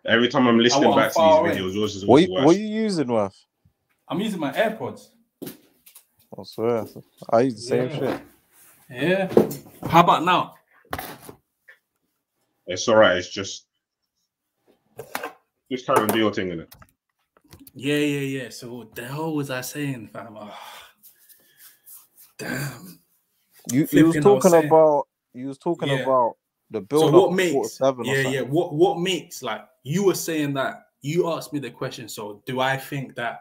Every time I'm listening back to these videos, yours is always worse. What are you using, Worth? I'm using my AirPods. I swear. I use the same shit. Yeah. How about now? It's all right. It's just carry on, do your thing in it. Yeah. So what the hell was I saying, fam? Oh, damn. You was talking about the build so up. What makes what makes, like, you were saying that you asked me the question, so do I think that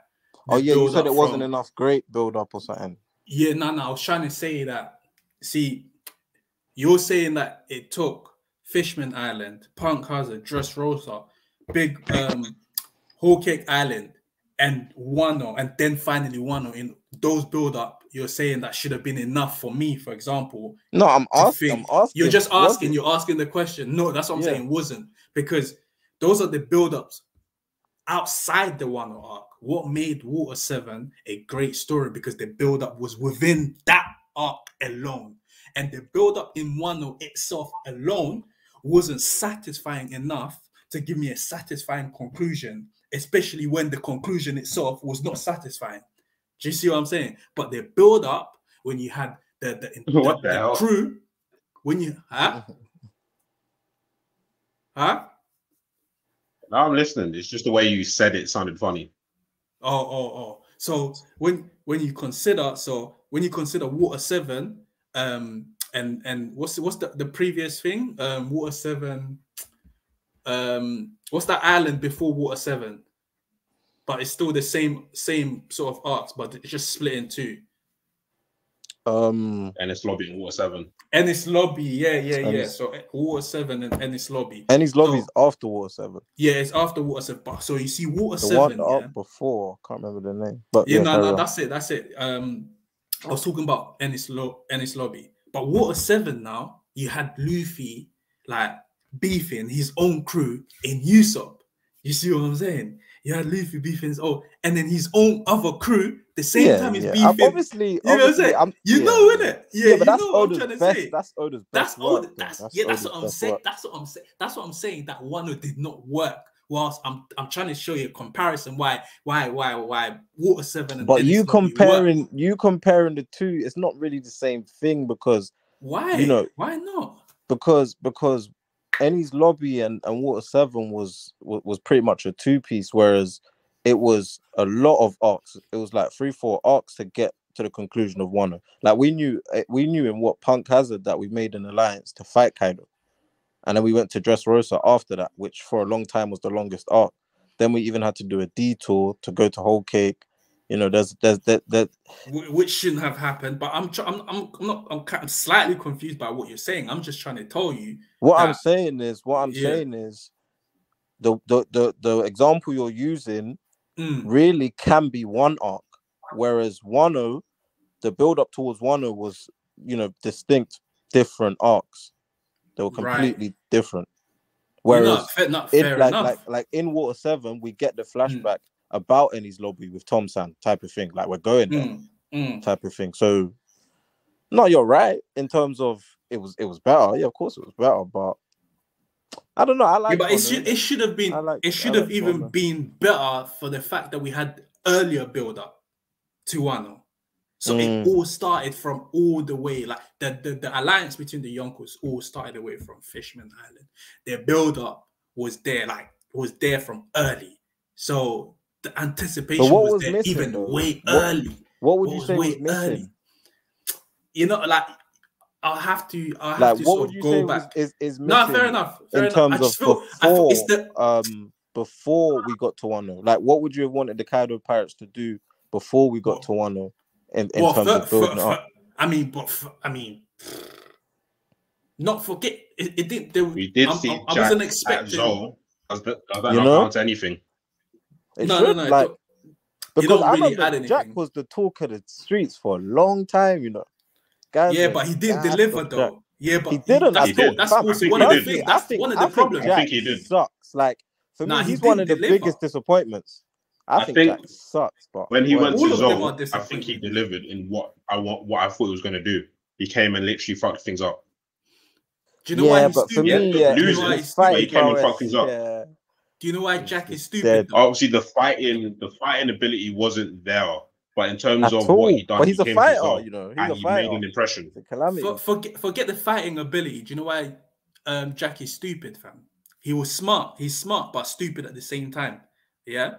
you said it wasn't enough great build up or something? Yeah, no, I was trying to say that, see, you're saying that it took Fishman Island, Punk Hazard, Dressrosa, Big Whole Cake Island, and Wano, and then finally Wano. In those build up, you're saying that should have been enough for me, for example. No, I'm asking. You're just asking. You're asking the question. No, that's what I'm saying. Wasn't, because those are the build ups outside the Wano arc. What made Water 7 a great story? Because the build up was within that arc alone, and the build up in Wano itself alone wasn't satisfying enough to give me a satisfying conclusion, especially when the conclusion itself was not satisfying. Do you see what I'm saying? But the build up, when you had the crew, when you Now I'm listening. It's just the way you said it sounded funny. Oh. So when you consider Water 7, and what's the previous thing? Water 7. What's that island before Water 7? But it's still the same sort of arcs, but it's just split in two. Ennis Lobby and Water 7. Ennis Lobby, yeah. So Water 7 and Ennis Lobby. Ennis Lobby is after Water 7. Yeah, it's after Water 7. So you see Water 7. The one up before, I can't remember the name. But that's it. I was talking about Ennis Lobby. But Water 7 now, you had Luffy like beefing his own crew in Usopp. You see what I'm saying? You had Luffy beefing his own, and then his own other crew the same time he's beefing. Obviously, you know what I'm saying? Innit? Yeah, but that's what Oda's I'm trying to best. say. That's Oda's That's best. what I'm saying. That's what I'm saying. That Wano did not work. Whilst I'm trying to show you a comparison why Water 7 and but you comparing the two, it's not really the same thing, because why? Why not? Because Ennis Lobby and Water 7 was pretty much a two-piece, whereas it was a lot of arcs. It was like 3-4 arcs to get to the conclusion of Wano. Like we knew in what Punk Hazard that we made an alliance to fight Kaido. And then we went to Dressrosa after that, which for a long time was the longest arc. Then we even had to do a detour to go to Whole Cake. You know, there's that which shouldn't have happened. But I'm slightly confused by what you're saying. I'm just trying to tell you. What I'm saying is the example you're using really can be one arc, whereas Wano, the build up towards Wano was, distinct, different arcs. They were completely different. Whereas, fair enough. Like in Water 7, we get the flashback about Ennis Lobby with Tom San type of thing. Like we're going there type of thing. So, no, you're right in terms of it was better. Yeah, of course it was better, but I don't know. I like. Yeah, but it should have been. It should have even been better for the fact that we had earlier build up to Wano. So it all started from all the way, like the alliance between the Yonkos all started away from Fishman Island. Their build up was there from early. So the anticipation was there missing, even way early. What would you say was missing? Early? You know, like I'll have to what sort would of you go say back. is missing? No, fair enough. In terms of before we got to Wano, like what would you have wanted the Kaido Pirates to do before we got to Wano? In terms of building up, I mean, not forget it didn't. We did see I wasn't expecting. Zoro. Does that not count to anything? No. Like, because I really remember Jack was the talk of the streets for a long time, Guys, yeah, but he didn't deliver though. Jack. Yeah, but he didn't. That's also one of the things. That's one of the problems. I think he did. Sucks. Like for me, he's one of the biggest disappointments. I think Jack sucks, but when he went to Zoro, I think he delivered in what I thought he was going to do. He came and literally fucked things up. Do you know why? But for me, losing, he came and fucked things up. Yeah. Do you know why Jack is stupid? Obviously, the fighting ability wasn't there, but in terms of all. what he done, but he's he a came fighter, himself, you know. He's and a he fighter. made an impression. It's a calamity. Forget the fighting ability. Do you know why Jack is stupid, fam? He was smart. He's smart, but stupid at the same time. Yeah.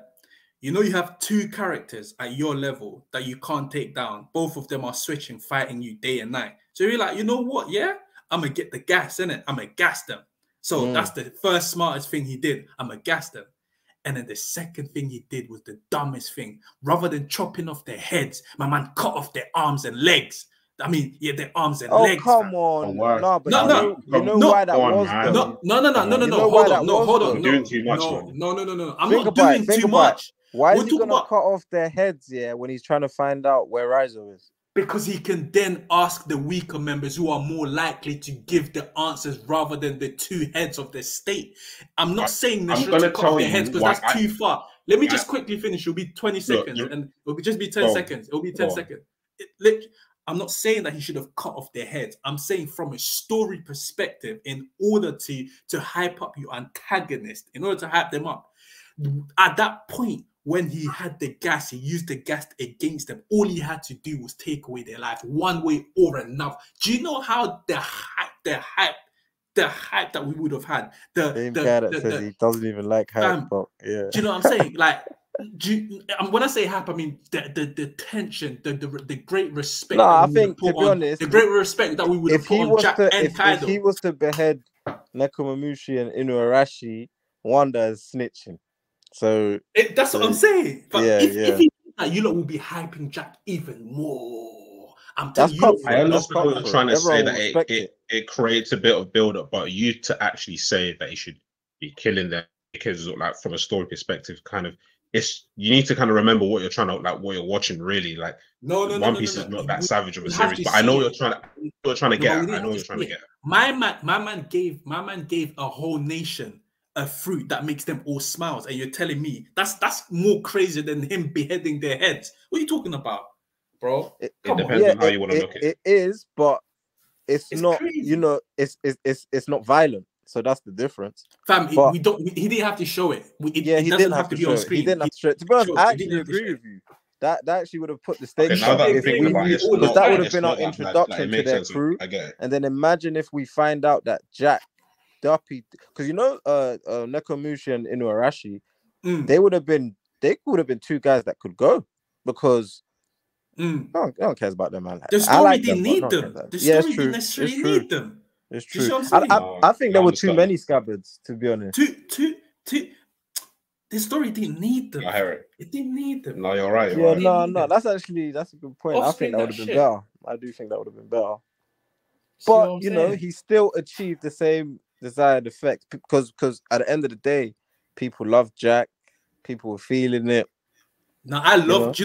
You know, you have two characters at your level that you can't take down. Both of them are switching, fighting you day and night. So you're like, you know what? Yeah, I'm going to get the gas, innit? I'm going to gas them. So that's the first smartest thing he did. I'm going to gas them. And then the second thing he did was the dumbest thing. Rather than chopping off their heads, my man cut off their arms and legs. I mean, yeah, their arms and legs. Oh, come on. No, but you know why that was, though? No, hold on. Doing too much, No. I'm not doing too much. Why is he going to cut off their heads, when he's trying to find out where Raizo is? Because he can then ask the weaker members who are more likely to give the answers rather than the two heads of the state. I'm not saying they should cut off their heads because that's too far. Let me just quickly finish. It'll be 20 seconds and it'll just be 10 seconds. It'll be 10 seconds. I'm not saying that he should have cut off their heads. I'm saying from a story perspective, in order to hype up your antagonist, in order to hype them up, at that point, when he had the gas, he used the gas against them. All he had to do was take away their life one way or another. Do you know how the hype that we would have had? Same guy that says he doesn't even like hype, but yeah. Do you know what I'm saying? Like, when I say hype, I mean the tension, the great respect. No, I think, to be honest, the great respect that we would have put on Jack and Kaido. If he was to behead Nekomamushi and Inuarashi, Wanda is snitching. So that's what I'm saying. But if he did that, you lot will be hyping Jack even more. I'm telling you. I understand what you're trying to say, that it creates a bit of build up, but you to actually say that he should be killing them because, like, from a story perspective, kind of, you need to kind of remember what you're trying to, like, what you're watching, really. Like, One Piece is not that savage of a series, but I know what you're trying to get at. I know what you're trying to get at. My man gave a whole nation a fruit that makes them all smiles, and you're telling me that's more crazy than him beheading their heads? What are you talking about, bro? It depends on how you want to look at it. It is, but it's not crazy. You know, it's not violent, so that's the difference. Fam, he didn't have to show it. He didn't have to be on screen. He didn't have to show it. To be honest, I actually agree with you. That actually would have put the stakes up because that would have been our introduction to their crew. And then imagine if we find out that Jack Duppy, because you know, Nekomushi and Inuarashi, they would have been two guys that could go, because no one cares about them, man. The story didn't need them. The story didn't necessarily need them. It's true. I think there were too many scabbards, to be honest. The story didn't need them. It didn't need them. No, you're right. No. That's a good point. I think that would have been better. I do think that would have been better. But you know, he still achieved the same desired effect, because at the end of the day, people love Jack. People were feeling it. Now I love. Do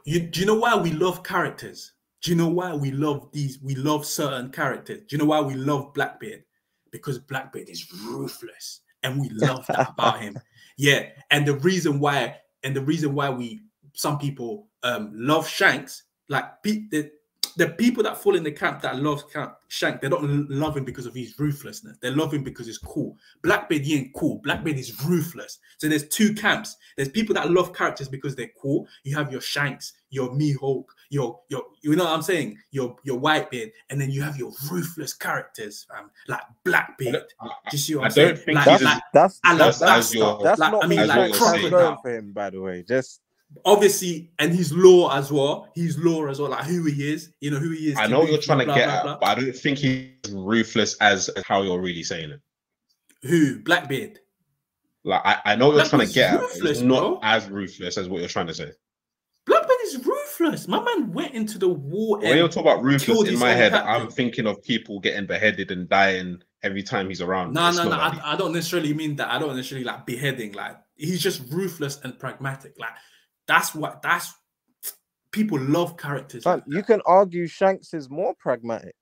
you know why we love characters? Do you know why we love these? We love certain characters. Do you know why we love Blackbeard? Because Blackbeard is ruthless, and we love that about him. Yeah, and the reason why some people love Shanks, like the people that fall in the camp that love Shank, they don't love him because of his ruthlessness. They love him because he's cool. Blackbeard, he ain't cool. Blackbeard is ruthless. So there's two camps. There's people that love characters because they're cool. You have your Shanks, your Mihawk, your you know what I'm saying? Your Whitebeard, and then you have your ruthless characters, like Blackbeard. Do you see what I'm saying? That's not Crocodile for him, by the way. Just obviously, and his lore as well. Like who he is. You know who he is. I know what you're trying to get at, but I don't think he's ruthless as how you're really saying it. Who? Blackbeard. Like I know what you're trying to get at. It's not as ruthless as what you're trying to say. Blackbeard is ruthless. My man went into the war. When you're talking about ruthless, in my head, I'm thinking of people getting beheaded and dying every time he's around. No. I don't necessarily mean that. I don't necessarily like beheading. Like, he's just ruthless and pragmatic. Like, that's people love characters. Like you can argue Shanks is more pragmatic.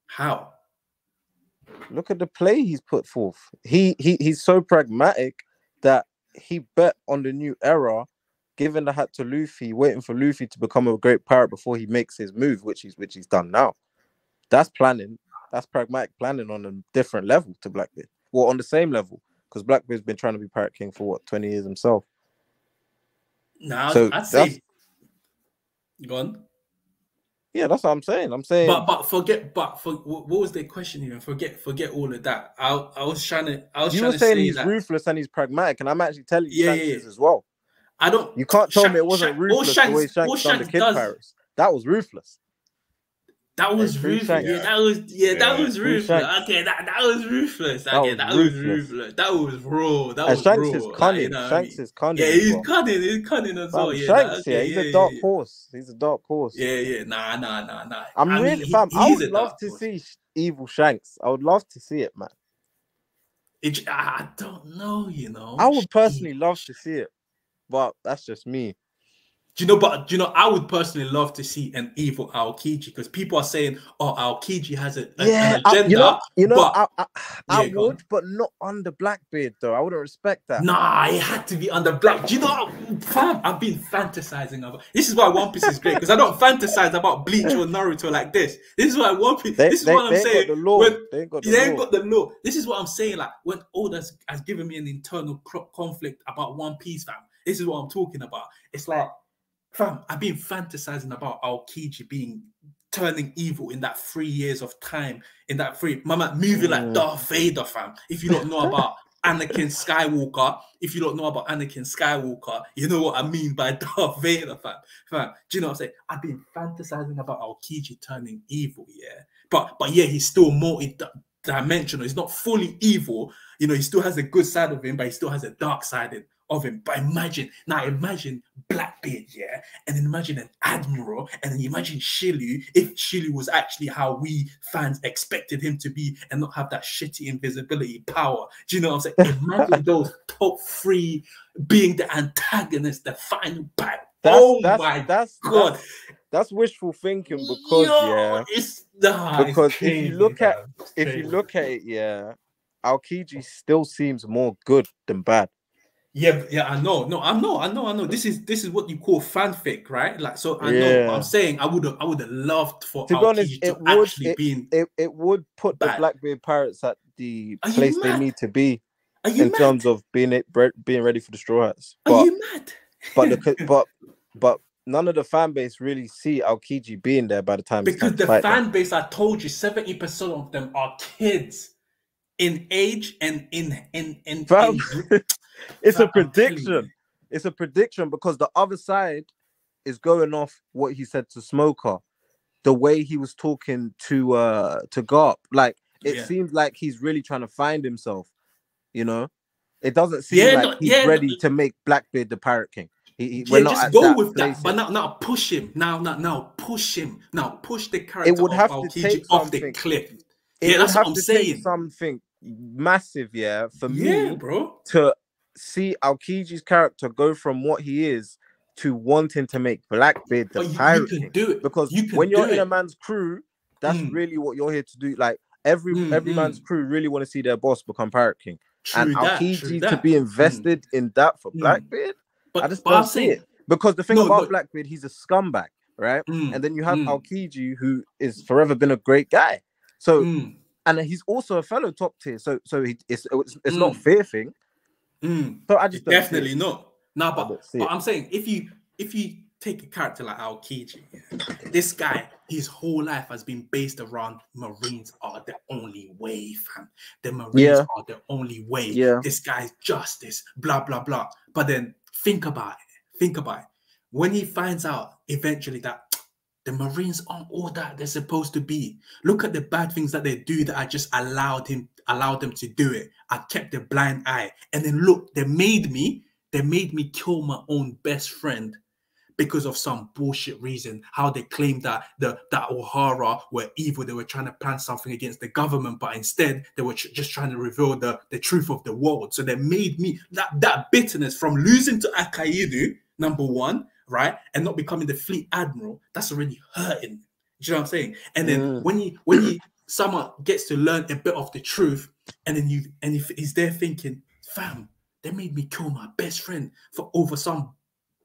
How? Look at the play he's put forth. He's so pragmatic that he bet on the new era, giving the hat to Luffy, waiting for Luffy to become a great pirate before he makes his move, which he's done now. That's planning. That's pragmatic planning on a different level to Blackbeard. well, on the same level, because Blackbeard's been trying to be Pirate King for what, 20 years himself. Nah, so I'd say go on. Yeah, that's what I'm saying. What was the question even? Forget all of that. I was trying to you were saying he's ruthless and he's pragmatic, and I'm actually telling you Shanks is as well. You can't tell me it wasn't ruthless the way Shanks done the Kid Pirates. That was ruthless. That was ruthless. Yeah, that was ruthless. Okay, that was ruthless. Okay, that was ruthless. That was raw. That was Shanks raw. is cunning. Shanks is cunning. Yeah, he's cunning. He's cunning as well. Shanks, he's a dark horse. He's a dark horse. Yeah. Nah. I would love to see evil Shanks. I would love to see it, man. I don't know, you know. I would personally love to see it, but that's just me. Do you know, I would personally love to see an evil Aokiji, because people are saying, oh, Aokiji has an agenda. I would, but not under Blackbeard, though. I wouldn't respect that. Nah, it had to be under Black. Do you know, fam, I've been fantasizing about. This is why One Piece is great, because I don't fantasize about Bleach or Naruto like this. This is why One Piece. This is what I'm saying. They ain't got the law. This is what I'm saying. Like, when Oda has given me an internal conflict about One Piece, fam. This is what I'm talking about. It's like, fam, I've been fantasizing about Aokiji turning evil in that 3 years of time, in that movie like Darth Vader, fam. If you don't know about Anakin Skywalker, you know what I mean by Darth Vader, fam. Do you know what I'm saying? I've been fantasizing about Aokiji turning evil, yeah. But yeah, he's still multi-dimensional. He's not fully evil. You know, he still has a good side of him, but he still has a dark side of him. But imagine Blackbeard, yeah, and then imagine an admiral, and then imagine Shiryu, if Shiryu was actually how we fans expected him to be and not have that shitty invisibility power. Do you know what I'm saying? Imagine those top three being the antagonist, the final battle. God. That's wishful thinking, because if you look at it, yeah, Aokiji still seems more good than bad. Yeah, I know. No, I know. This is what you call fanfic, right? Like, so I know. But I'm saying I would have loved for to be honest, it would put the Blackbeard Pirates at the place they need to be in terms of being ready for the Straw Hats. Are you mad? But none of the fan base really see Aokiji being there by the time. Because the fan base, I told you, 70% of them are kids in age and in It's a prediction. It's a prediction, because the other side is going off what he said to Smoker, the way he was talking to Garp. Like, it seems like he's really trying to find himself. You know, it doesn't seem like he's ready to make Blackbeard the Pirate King. We're not just go with that, but now push him. Now push him. Now push the character. It would have to take off the cliff. That's what I'm saying. Something massive, for me, bro, to see Aokiji's character go from what he is to wanting to make Blackbeard the Pirate King. Do it, because when you're in a man's crew, that's really what you're here to do. Like, every man's crew really want to see their boss become Pirate King. Aokiji to be invested in that for Blackbeard, I just don't see it. Because the thing about Blackbeard, he's a scumbag, right? And then you have Aokiji, who is forever been a great guy. So, and he's also a fellow top tier. So it's not a fair thing. So I just definitely not. No, but I'm saying, if you take a character like Aokiji, this guy, his whole life has been based around Marines are the only way, fam. The Marines are the only way. This guy's justice, blah blah blah. But then think about it. When he finds out eventually that the Marines aren't all that they're supposed to be. Look at the bad things that they do that I just allowed them to do it. I kept a blind eye. And then look, they made me kill my own best friend because of some bullshit reason. How they claimed that that O'Hara were evil. They were trying to plan something against the government, but instead they were just trying to reveal the truth of the world. So they made me that bitterness from losing to Akainu, number one, right, and not becoming the fleet admiral, that's already hurting. Do you know what I'm saying? And then when someone gets to learn a bit of the truth, and then he's there thinking, fam, they made me kill my best friend for over some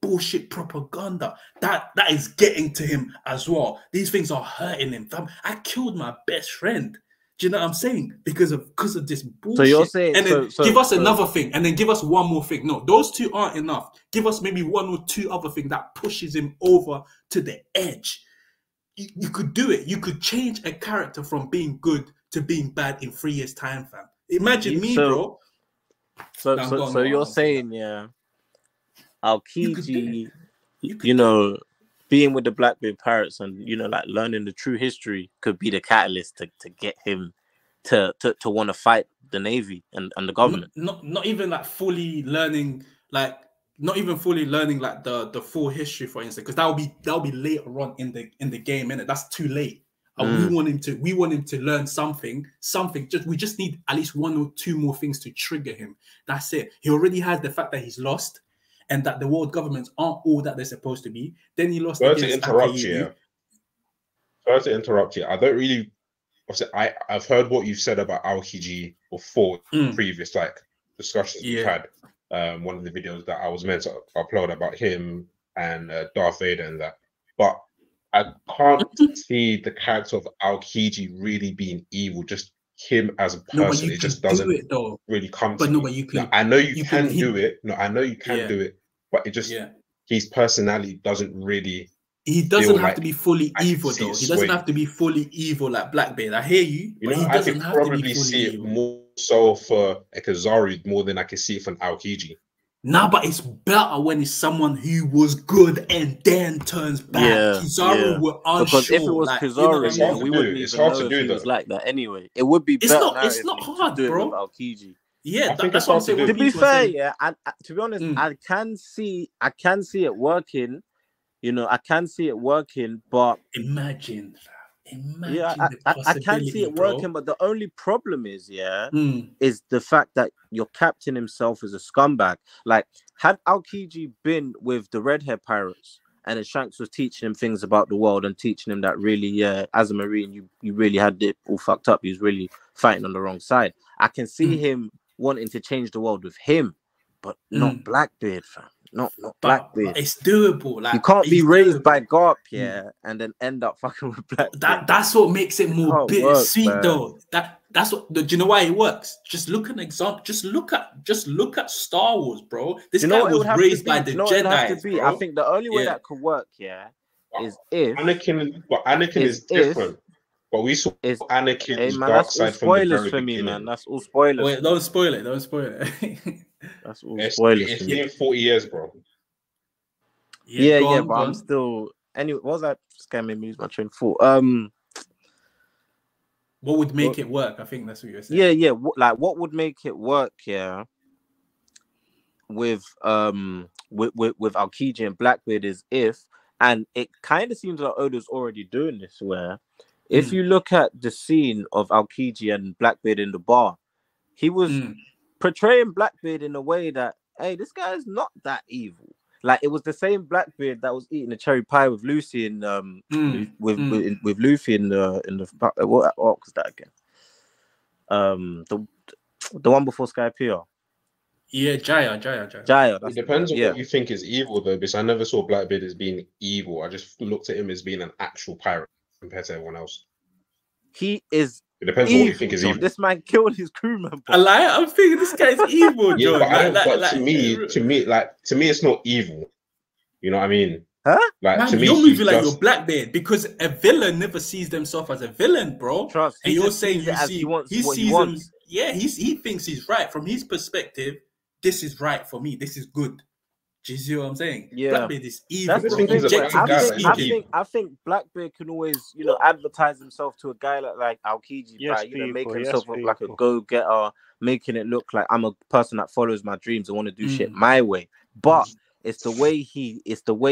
bullshit propaganda. That is getting to him as well. These things are hurting him, fam. I killed my best friend. Do you know what I'm saying? Because of this bullshit. So you're saying, and then give us another thing, and then give us one more thing. No, those two aren't enough. Give us maybe one or two other things that pushes him over to the edge. You could do it. You could change a character from being good to being bad in 3 years' time, fam. Imagine me, bro. So you're saying, yeah, Aokiji, you know, being with the Blackbeard Pirates and, you know, like learning the true history could be the catalyst to get him to want to fight the Navy and the government. Not even like fully learning, like not even fully learning like the full history, for instance, because that'll be later on in the game, innit? That's too late. We want him to learn something. We just need at least one or two more things to trigger him. That's it. He already has the fact that he's lost, and that the world governments aren't all that they're supposed to be. Then he lost. Sorry to interrupt you. I don't really. I've heard what you've said about Aokiji before, previous like discussions we've had. One of the videos that I was meant to upload about him and Darth Vader and that, but I can't see the character of Aokiji really being evil. Just him as a person, it just doesn't really come to me. You can. I know you can do it. No, I know you can do it, but it just his personality doesn't really. He doesn't have to be fully evil, though. He doesn't have to be fully evil like Blackbeard. I hear you, but he doesn't have to be fully evil. I could probably see it more so for a Zoro more than I can see it for an Aokiji. Nah, but it's better when it's someone who was good and then turns bad. Kizaru were unsure. Because if it was Kizaru, we wouldn't even know if he was like that anyway. It would be better. It's not hard, bro. Aokiji. Yeah, that's what I'm saying. To be fair, to be honest, I can see it working. You know, I can see it working, but imagine I can see it working, but the only problem is, is the fact that your captain himself is a scumbag. Like, had Aokiji been with the red hair pirates, and then Shanks was teaching him things about the world and teaching him that really, as a Marine, you really had it all fucked up. He was really fighting on the wrong side. I can see him wanting to change the world with him, but not Blackbeard, fam. Not Blackbeard. It's doable. Like, you can't be raised by Garp, and then end up fucking with Blackbeard. That's what makes it more bittersweet, though. That's what. Do you know why it works? Just look at an example. Just look at Star Wars, bro. This guy was raised by the Jedi. I think the only way that could work, is if Anakin is different. But we saw Anakin's dark side from the very beginning. Man. That's all spoilers. Wait, don't spoil it. Don't spoil it. That's all spoilers. It's been 40 years, bro. Yeah, but I'm still. Anyway, what was that? Just kind of made me lose my train of thought. What would make it work? I think that's what you're saying. Yeah. Like, what would make it work? Yeah. With Aokiji and Blackbeard is if, and it kind of seems like Oda's already doing this, where if you look at the scene of Aokiji and Blackbeard in the bar, he was portraying Blackbeard in a way that, hey, this guy is not that evil. Like, it was the same Blackbeard that was eating a cherry pie with Lucy and with Luffy in the what arc was that again? The one before Skypiea. Yeah, Jaya. It depends on what you think is evil, though, because I never saw Blackbeard as being evil. I just looked at him as being an actual pirate compared to everyone else. He is. It depends on what you think is evil. This man killed his crewman. I'm thinking this guy's evil, John. But to me, it's not evil. You know what I mean? Huh? Like, man, to me, you're moving like you're Blackbeard because a villain never sees themselves as a villain, bro. Trust. And you're saying he sees him. Yeah, he thinks he's right from his perspective. This is right for me. This is good. Do you see what I'm saying? Yeah. Blackbeard is evil. I think Blackbeard can always, advertise himself to a guy like Aokiji by, making himself look like a go-getter, making it look like I'm a person that follows my dreams and want to do shit my way. But it's the way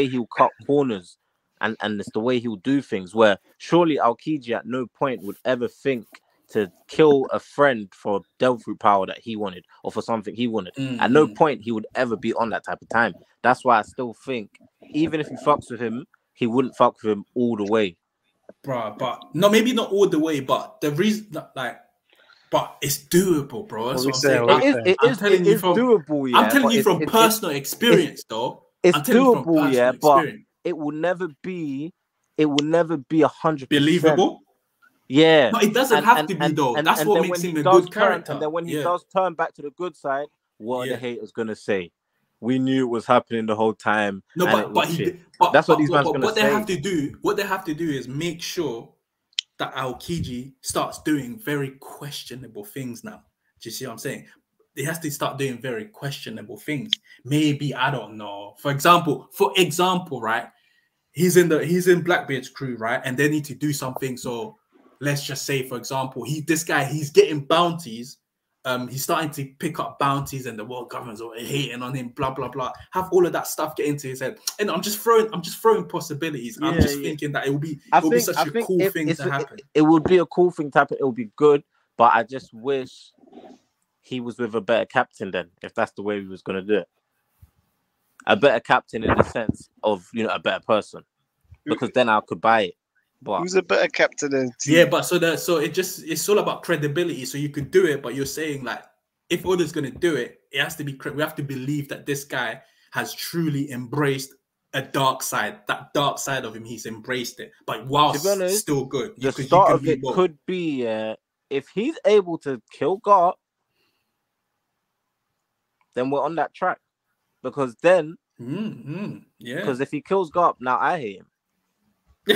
he'll cut corners and it's the way he'll do things, where surely Aokiji at no point would ever think to kill a friend for devil fruit power that he wanted or for something he wanted. At no point he would ever be on that type of time. That's why I still think even if he fucks with him, he wouldn't fuck with him all the way. Bro, but no, maybe not all the way, but the reason but it's doable, bro. That's what I'm saying. It is doable, yeah. I'm telling you from personal experience, though. It's doable, yeah, but it will never be 100% believable. Yeah, but it doesn't have to be though. That's what makes him a good character. And then when he does turn back to the good side, what are the haters gonna say? We knew it was happening the whole time. No, but that's what these guys gonna say. What they have to do is make sure that Aokiji starts doing very questionable things now. Do you see what I'm saying? He has to start doing very questionable things. Maybe, I don't know. For example, right? He's in Blackbeard's crew, right? And they need to do something. So let's just say, for example, he's getting bounties. He's starting to pick up bounties, and the world government's are hating on him. Blah blah blah. Have all of that stuff get into his head, and I'm just throwing possibilities. I'm just thinking that it will be such a cool thing to happen. It would be a cool thing to happen. It would be good, but I just wish he was with a better captain then, if that's the way he was going to do it. A better captain in the sense of, a better person, because then I could buy it. But who's a better captain than T? Yeah, but so it's all about credibility. So you could do it, but you're saying like, if Oda's going to do it, it has to be. We have to believe that this guy has truly embraced a dark side. That dark side of him, he's embraced it. But while still good, the start of it could be if he's able to kill Garp, then we're on that track. Because then, because if he kills Garp, now I hate him.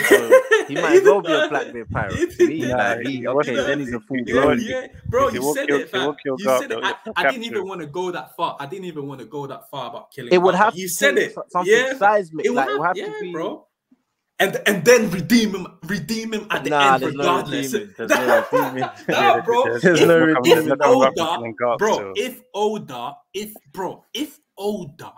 So he might as well be a Blackbeard pirate. Then he's a full blown. Yeah. Bro, you said it, fam. You said it. I didn't even want to go that far. About killing. It would have. You said it. Something seismic. It would have to be, bro. And then redeem him at the end, regardless. There's no redeeming. Nah, bro. If Oda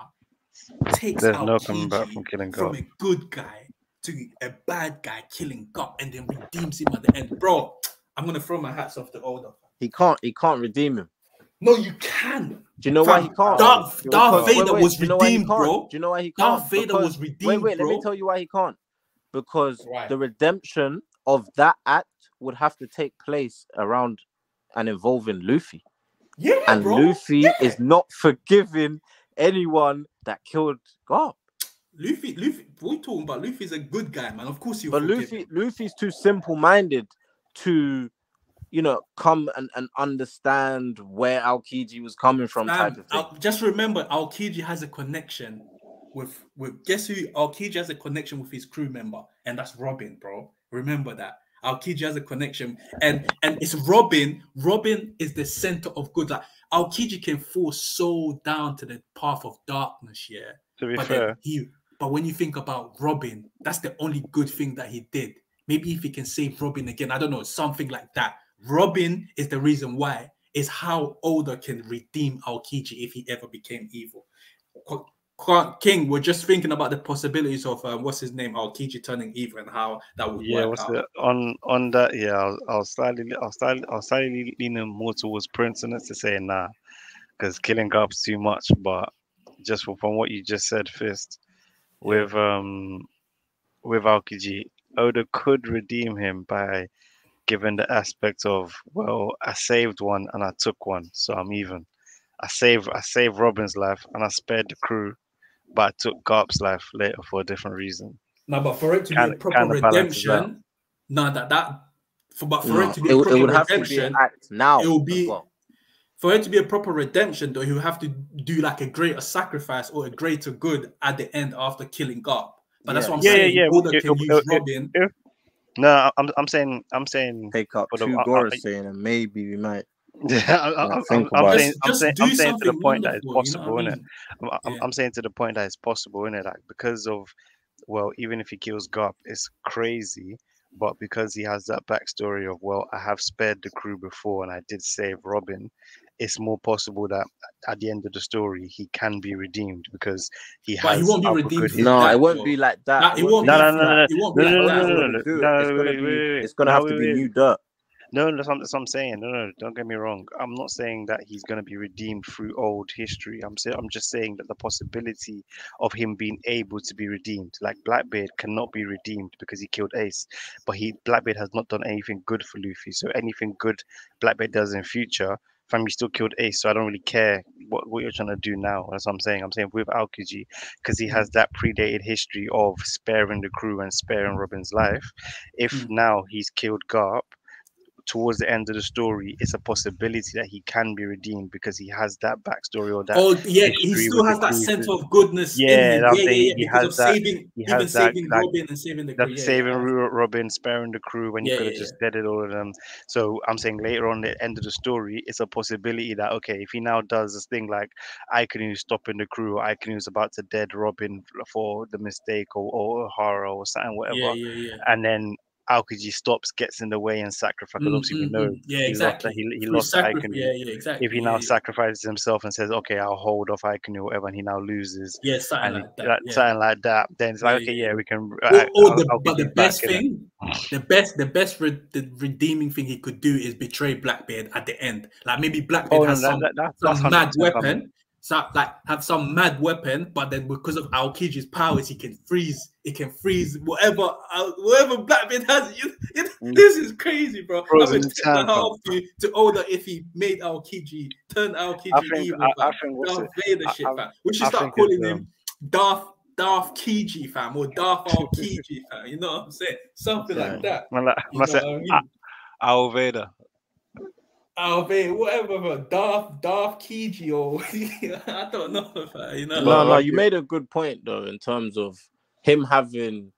takes out no coming back from killing Garp, from a good guy to a bad guy killing Garp, and then redeems him at the end, bro, I'm gonna throw my hats off to Oda. He can't redeem him. No, you can. Do you know why he can't? Darth Vader was redeemed, bro. Do you know why he can't? Darth Vader was redeemed. Wait, let me tell you why he can't. Because the redemption of that act would have to take place around and involving Luffy. Yeah, and bro. Luffy is not forgiving anyone that killed Garp. Luffy, what are you talking about? Luffy's a good guy, man. Of course he'll forgive him. Luffy's too simple-minded to, come and understand where Aokiji was coming from. Type of thing. Just remember, Aokiji has a connection with guess who? Aokiji has a connection with his crew member, and that's Robin, bro. Remember that. Aokiji has a connection, and it's Robin. Robin is the center of good. Like Aokiji can fall so down to the path of darkness, yeah. To be fair, but when you think about Robin, that's the only good thing that he did. Maybe if he can save Robin again, I don't know, something like that. Robin is the reason why. Is how Oda can redeem Aokiji if he ever became evil. King, we're just thinking about the possibilities of what's his name, Aokiji turning evil, and how that would work out. On that? Yeah, I'll slightly leaning more towards Prince, and to say nah, because killing Garp's too much. But just from what you just said, Fist, with Aokiji, Oda could redeem him by giving the aspect of, well, I saved one and I took one, so I'm even. I saved Robin's life and I spared the crew, but I took Garp's life later for a different reason. No, but for it to be a proper redemption, now. It will be for it to be a proper redemption, though. He'll have to do like a greater sacrifice or a greater good at the end after killing Garp. But that's what I'm saying. Oda can use Robin. No, I'm saying take up two Goras saying, and maybe we might. Yeah, I'm saying to the point that it's possible, isn't it? I'm saying to the point that it's possible, isn't it? Like, because of, well, even if he kills Garp, it's crazy, but because he has that backstory of, well, I have spared the crew before and I did save Robin, it's more possible that at the end of the story he can be redeemed because he has. But he won't be redeemed. No, it won't be like that. It won't be like that. It's gonna have to be new dirt. No, that's what I'm saying. No, don't get me wrong. I'm not saying that he's going to be redeemed through old history. I'm just saying that the possibility of him being able to be redeemed, like Blackbeard cannot be redeemed because he killed Ace, but Blackbeard has not done anything good for Luffy. So anything good Blackbeard does in future, fam, you still killed Ace. So I don't really care what you're trying to do now. That's what I'm saying. I'm saying with Aokiji, because he has that predated history of sparing the crew and sparing Robin's life. If now he's killed Garp, towards the end of the story, it's a possibility that he can be redeemed because he has that backstory or that. Oh yeah, he history still with has the that crew. sense of goodness in Yeah, him. that's Yeah, the- yeah, yeah. he Because has of that- saving, he even has that, saving like, Robin and saving the crew. That's Yeah, saving yeah. Robin, sparing the crew when you could have just deaded all of them. So I'm saying later on the end of the story, it's a possibility that okay, if he now does this thing like Ikanu's stopping the crew, Ikanu's about to dead Robin for the mistake or horror or something, whatever, Yeah. and then Aokiji stops, gets in the way and sacrifices. Because obviously we know Yeah, exactly. he lost to Aikanu. Yeah, exactly. If he now sacrifices himself and says, "Okay, I'll hold off Aikanu," or whatever, and he now loses, something and like that. something like that, then it's like, okay, we can. But the best thing, the redeeming thing he could do is betray Blackbeard at the end. Like maybe Blackbeard has some mad weapon. So like have some mad weapon, but then because of Aokiji's powers, he can freeze. It can freeze whatever Blackbeard has. This is crazy, bro. I would tip the half to Oda if he made turn Aokiji evil. I think Darth Vader shit, fam. We should start think calling him Darth Kiji, fam, or Darth Aokiji, fam. You know what I'm saying? Something like that. You know what I mean? Ao Vader. Whatever, bro. Darth Kiji, or I don't know. You know. No, you made a good point though in terms of him having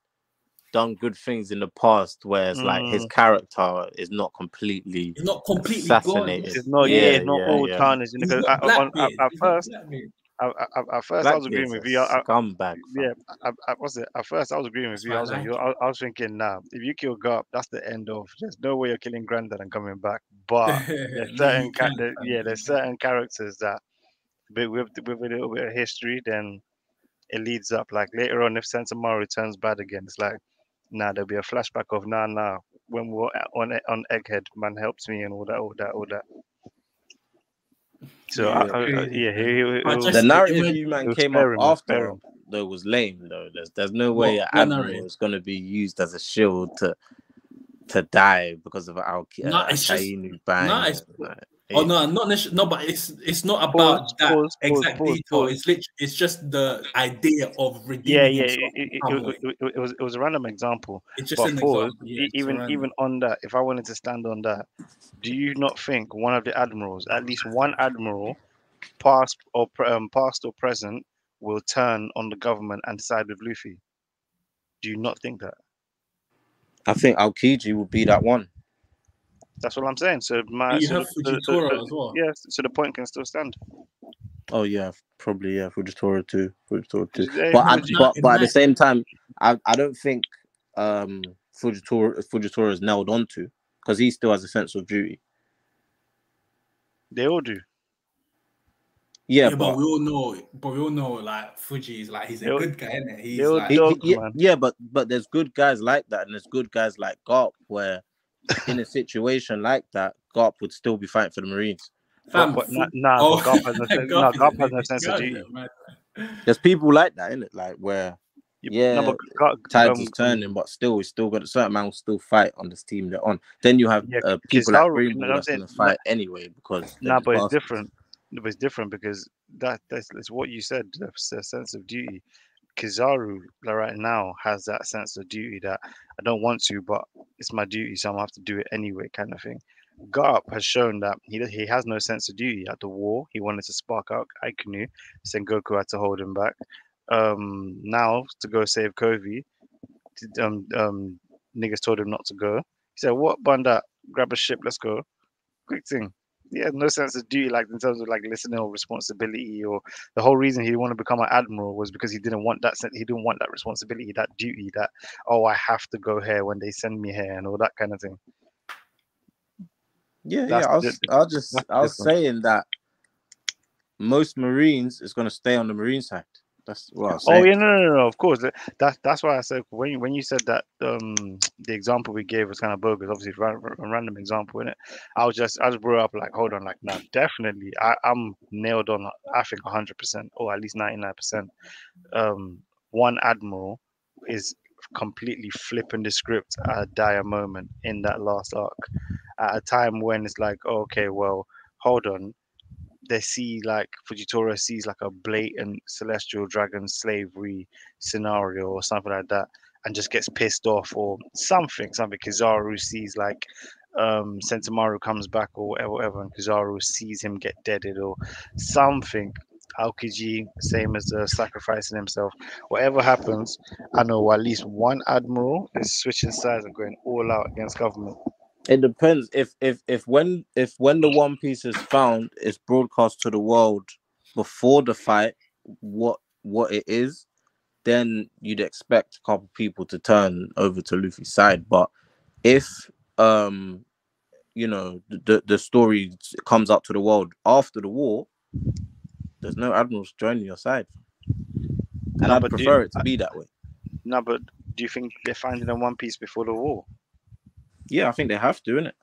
done good things in the past, where it's like his character is not completely assassinated. It's not, it's not all tarnished. Because at first, I was agreeing with you. Scumbag. At first, I was agreeing with you. I was thinking, nah, if you kill Garp, that's the end of. There's no way you're killing Grandad and coming back. But there's certain characters that, with a little bit of history, then it leads up. Like later on, if Sentomaru turns bad again, it's like, nah, there'll be a flashback of nah. When we're on Egghead, man helps me and all that. So the narrative you man came up after though was lame though. There's no way an admiral is going to be used as a shield to die because of Akainu bang. Oh no, not necessarily. No, but it's not about that exact detail. It's just the idea of redeeming himself. It was a random example. It's just an example. Yeah, even on that, if I wanted to stand on that, do you not think one of the admirals, at least one admiral, past or present, will turn on the government and side with Luffy? Do you not think that? I think Aokiji will be that one. That's what I'm saying. So have Fujitora as well. Yes, so the point can still stand. Oh yeah, probably Fujitora too. But at the same time, I don't think Fujitora is nailed onto because he still has a sense of duty. They all do. Yeah, but we all know, like Fuji is like he's a good guy, isn't he? He's like but there's good guys like that, and there's good guys like Garp where in a situation like that, Garp would still be fighting for the Marines. Garp has no sense of duty. There's people like that, innit? Like where tides is turning, but still got a certain man will still fight on this team they're on. Then you have people like Green Bull that's gonna fight anyway because but it's different. It's different because that's what you said. The sense of duty. Kizaru right now has that sense of duty that I don't want to, but it's my duty, so I'm gonna have to do it anyway, kind of thing. Garp has shown that he has no sense of duty. At the war, he wanted to spark out Aikanu. Sengoku had to hold him back. Now to go save Kovi, niggas told him not to go. He said, "What, Banda? Grab a ship, let's go." Quick thing. He had no sense of duty, like in terms of like listening or responsibility, or the whole reason he wanted to become an admiral was because he didn't want that. He didn't want that responsibility, that duty, that I have to go here when they send me here and all that kind of thing. I was saying that most Marines is going to stay on the Marine side. That's what I was saying. Oh yeah, no. Of course, that's why I said when you said that the example we gave was kind of bogus. Obviously, it's a random example, innit? I just brought up like, hold on, like, nah, definitely, I'm nailed on. I think 100%, or at least 99%. One admiral is completely flipping the script at a dire moment in that last arc, at a time when it's like, oh, okay, well, hold on. They see like Fujitora sees like a blatant celestial dragon slavery scenario or something like that, and just gets pissed off or something. Kizaru sees like Sentomaru comes back or whatever, and Kizaru sees him get deaded or something. Aokiji, same as sacrificing himself. Whatever happens, I know at least one admiral is switching sides and going all out against government. It depends. If when the One Piece is found, it's broadcast to the world before the fight. What it is, then you'd expect a couple people to turn over to Luffy's side. But if the story comes out to the world after the war, there's no admirals joining your side, and I'd prefer it to be that way. No, but do you think they're finding a One Piece before the war? Yeah, I think they have to, innit?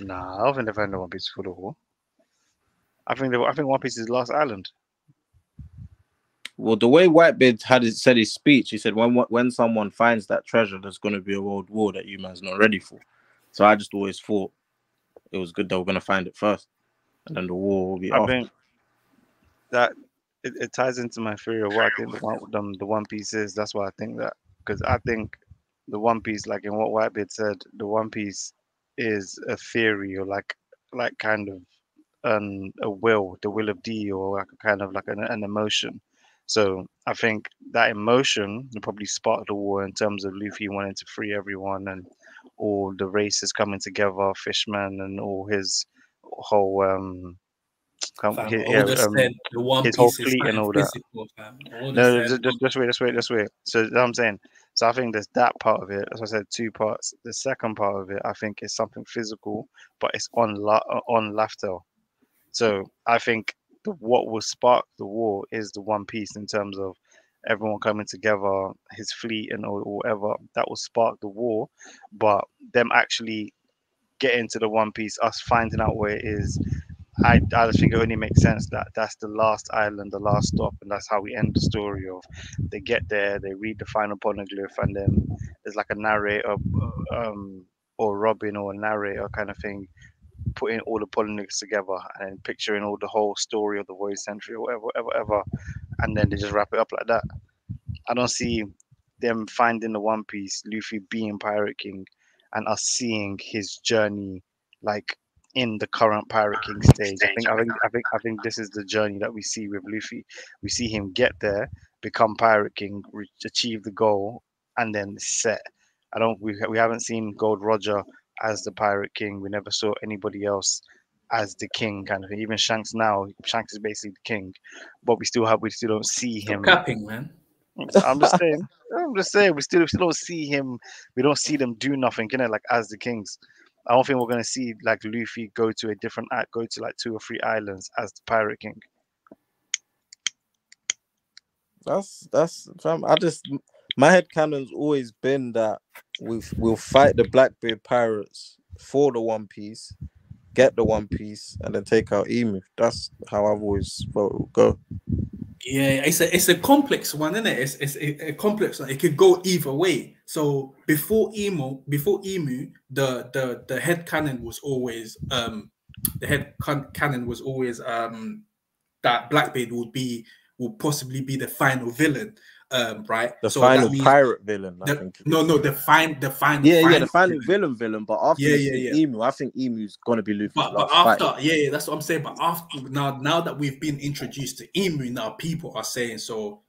Nah, I don't think they're finding a One Piece before the war. I think One Piece is the last island. Well, the way Whitebeard said his speech, he said when someone finds that treasure, there's going to be a world war that you man's not ready for. So I just always thought it was good they were going to find it first, and then the war will be after. I think that it ties into my theory of what I think the One Piece is. That's why I think that, because I think the One Piece, like in what Whitebeard said, the One Piece is a theory or like kind of the will of D, or like a kind of like an emotion. So I think that emotion will probably spark the war in terms of Luffy wanting to free everyone and all the races coming together, Fishman and all his whole the One his whole Piece fleet and all physical, that. No, just wait. So I'm saying, so I think there's that part of it. As I said, two parts. The second part of it, I think, is something physical, but it's on Laftel. So I think what will spark the war is the One Piece in terms of everyone coming together, his fleet and or whatever. That will spark the war, but them actually getting to the One Piece, us finding out where it is, I just think it only makes sense that that's the last island, the last stop, and that's how we end the story of they get there, they read the final poneglyph, and then there's like a narrator or Robin or a narrator kind of thing putting all the poneglyphs together and picturing all the whole story of the Void Century or whatever, and then they just wrap it up like that. I don't see them finding the One Piece, Luffy being Pirate King, and us seeing his journey like in the current Pirate King stage. I think this is the journey that we see with Luffy. We see him get there, become Pirate King, achieve the goal, and then set. We haven't seen Gold Roger as the Pirate King. We never saw anybody else as the king kind of thing. Even Shanks now, Shanks is basically the king, but we still don't see him. Capping, man. I'm just saying, we still don't see him. We don't see them do nothing, like as the kings. I don't think we're gonna see like Luffy go to like 2 or 3 islands as the Pirate King. My headcanon's always been that we'll fight the Blackbeard pirates for the One Piece, get the One Piece, and then take out Emu. That's how I've always thought it would go. Yeah, it's a complex one, isn't it? It's a complex one. It could go either way. So before Emu, the head canon was always that Blackbeard would possibly be the final villain, right? The final pirate villain, I think. The final. The final villain. But after Emu, I think Emu's gonna be Luffy's last after fight. That's what I'm saying. But after now that we've been introduced to Emu, now people are saying so.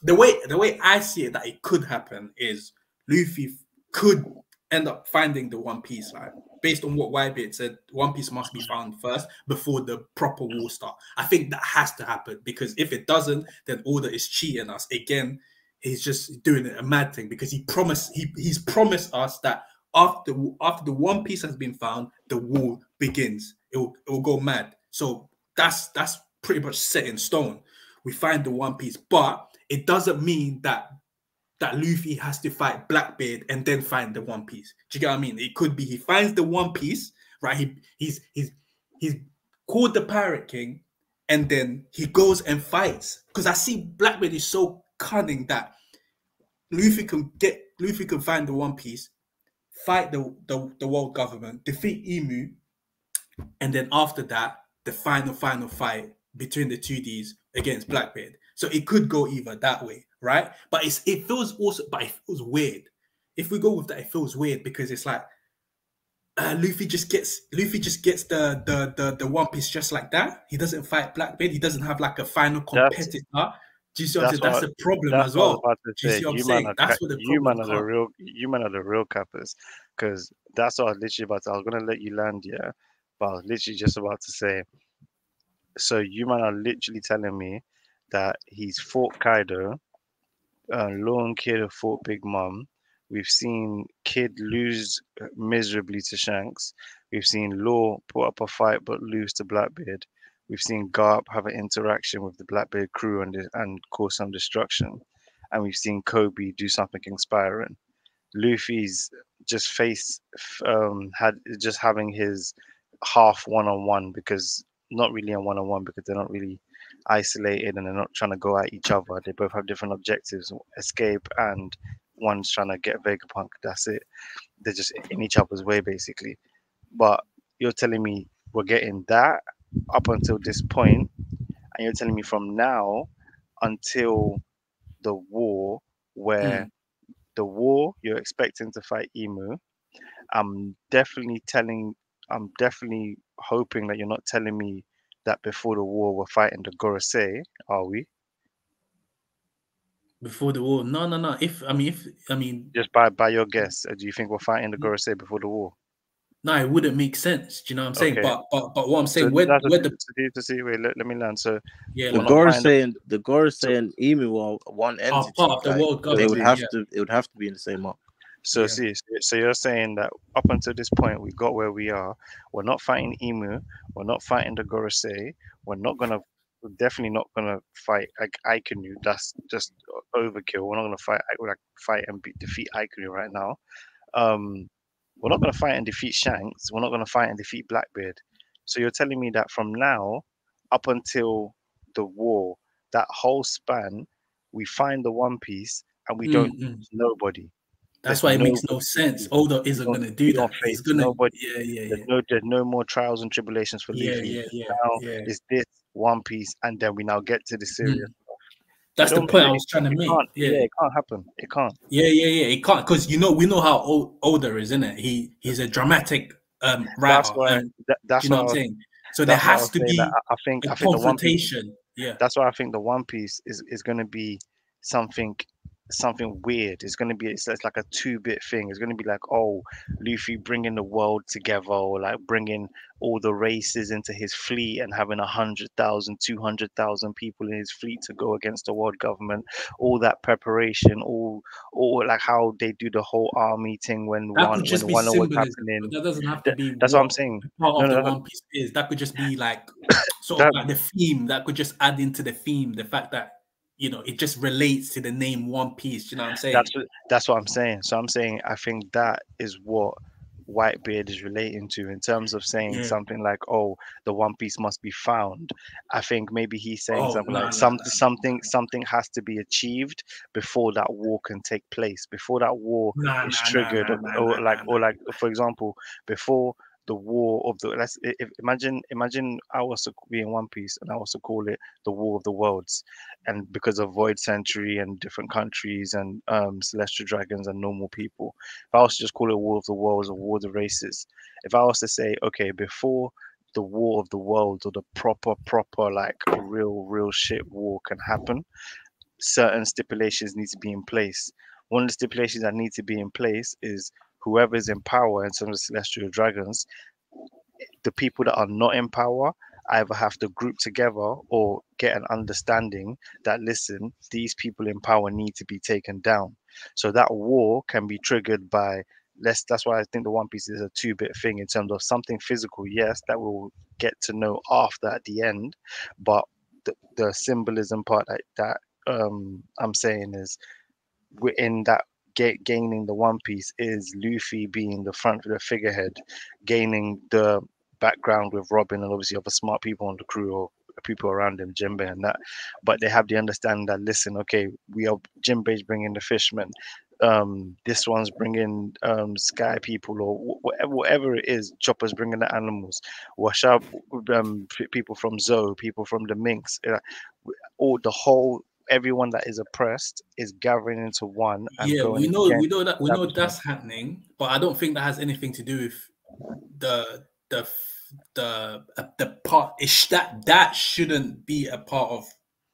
The way I see it, that it could happen is Luffy could end up finding the One Piece, like based on what Whitebeard said. One Piece must be found first before the proper war start. I think that has to happen, because if it doesn't, then Oda is cheating us again. He's just doing a mad thing, because he's promised us that after the One Piece has been found, the war begins. It will go mad. So that's pretty much set in stone. We find the One Piece, but it doesn't mean that Luffy has to fight Blackbeard and then find the One Piece. Do you get what I mean? It could be he finds the One Piece, right? He's called the Pirate King, and then he goes and fights. Because I see Blackbeard is so cunning that Luffy can find the One Piece, fight the world government, defeat Emu, and then after that, the final fight between the 2Ds against Blackbeard. So it could go either that way, right? But it feels weird. If we go with that, it feels weird, because it's like Luffy just gets the One Piece just like that. He doesn't fight Blackbeard. He doesn't have like a final competitor. Do you see what I'm saying? That's a problem as well. Do you see what I'm saying? That's what the problem comes. You man are the real cappers, because that's what I was literally about to. I was gonna let you land, yeah, but I was literally just about to say. So you man are literally telling me that he's fought Kaido, Lone Kid have fought Big Mom. We've seen Kid lose miserably to Shanks. We've seen Law put up a fight but lose to Blackbeard. We've seen Garp have an interaction with the Blackbeard crew and cause some destruction. And we've seen Kobe do something inspiring. Luffy's just had just having his half one-on-one, because not really a one-on-one, because they're not really isolated and they're not trying to go at each other. They both have different objectives: escape, and one's trying to get Vegapunk. That's it. They're just in each other's way, basically. But you're telling me we're getting that up until this point, and you're telling me from now until the war, where the war you're expecting to fight Emu. I'm definitely hoping that you're not telling me that before the war we're fighting the Gorosei, are we? Before the war? No. If I mean, just by your guess, do you think we're fighting the Gorosei before the war? No, it wouldn't make sense. Do you know what I'm saying? Okay. But what I'm saying, so where to see, wait, let me land. So yeah, the Gorosei and Emu are one entity. Part of the world government. They would have to. It would have to be in the same arc. So so you're saying that up until this point we got where we are. We're not fighting Emu. We're not fighting the Gorosei. We're definitely not gonna fight like Aikinu. That's just overkill. We're not gonna fight and defeat Aikinu right now. We're not gonna fight and defeat Shanks. We're not gonna fight and defeat Blackbeard. So you're telling me that from now up until the war, that whole span, we find the One Piece and we don't use nobody. That's why it makes no sense. Oda isn't going to do that. He's going to, There's no more trials and tribulations for Luffy. Now it's this One Piece, and then we now get to the serious. That's the point I was trying to make. It can't happen. It can't. It can't, because we know how Oda is, isn't it? He's a dramatic writer. That's you know what I'm saying. So there has to be I think confrontation. The One Piece, that's why I think the One Piece is going to be something weird. It's going to be it's like a 2-bit thing. It's going to be like, oh, Luffy bringing the world together, or like bringing all the races into his fleet and having 100,000, 200,000 people in his fleet to go against the world government. All that preparation, all like how they do the whole army thing when one was happening. That doesn't have to be. That's what I'm saying. Part of the One Piece is that could just be like sort of like the theme that could just add into the theme. The fact that it just relates to the name One Piece. You know what I'm saying? That's what I'm saying. So I'm saying I think that is what Whitebeard is relating to in terms of saying something like, "Oh, the One Piece must be found." I think maybe he's saying something has to be achieved before that war can take place. Before that war is triggered, or like for example, before the war of the imagine I was to be in One Piece and I was to call it the War of the Worlds, and because of Void Century and different countries and celestial dragons and normal people, if I was to just call it War of the Worlds or War of the Races, if I was to say, okay, before the War of the Worlds, or the proper like real shit war can happen, certain stipulations need to be in place. One of the stipulations that need to be in place is whoever's in power in terms of celestial dragons, the people that are not in power either have to group together or get an understanding that, listen, these people in power need to be taken down. So that war can be triggered by that's why I think the One Piece is a 2-bit thing in terms of something physical, yes, that we'll get to know after at the end, but the symbolism part that I'm saying is within that gaining the One Piece is Luffy being the figurehead, gaining the background with Robin and obviously other smart people on the crew or people around him, Jinbei and that. But they have the understanding that, listen, okay, Jinbei's bringing the fishmen, this one's bringing sky people, or whatever it is. Chopper's bringing the animals. Washab, people from Zoe, people from the Minx, all the whole. Everyone that is oppressed is gathering into one. And we know that's happening, but I don't think that has anything to do with the part is that shouldn't be a part of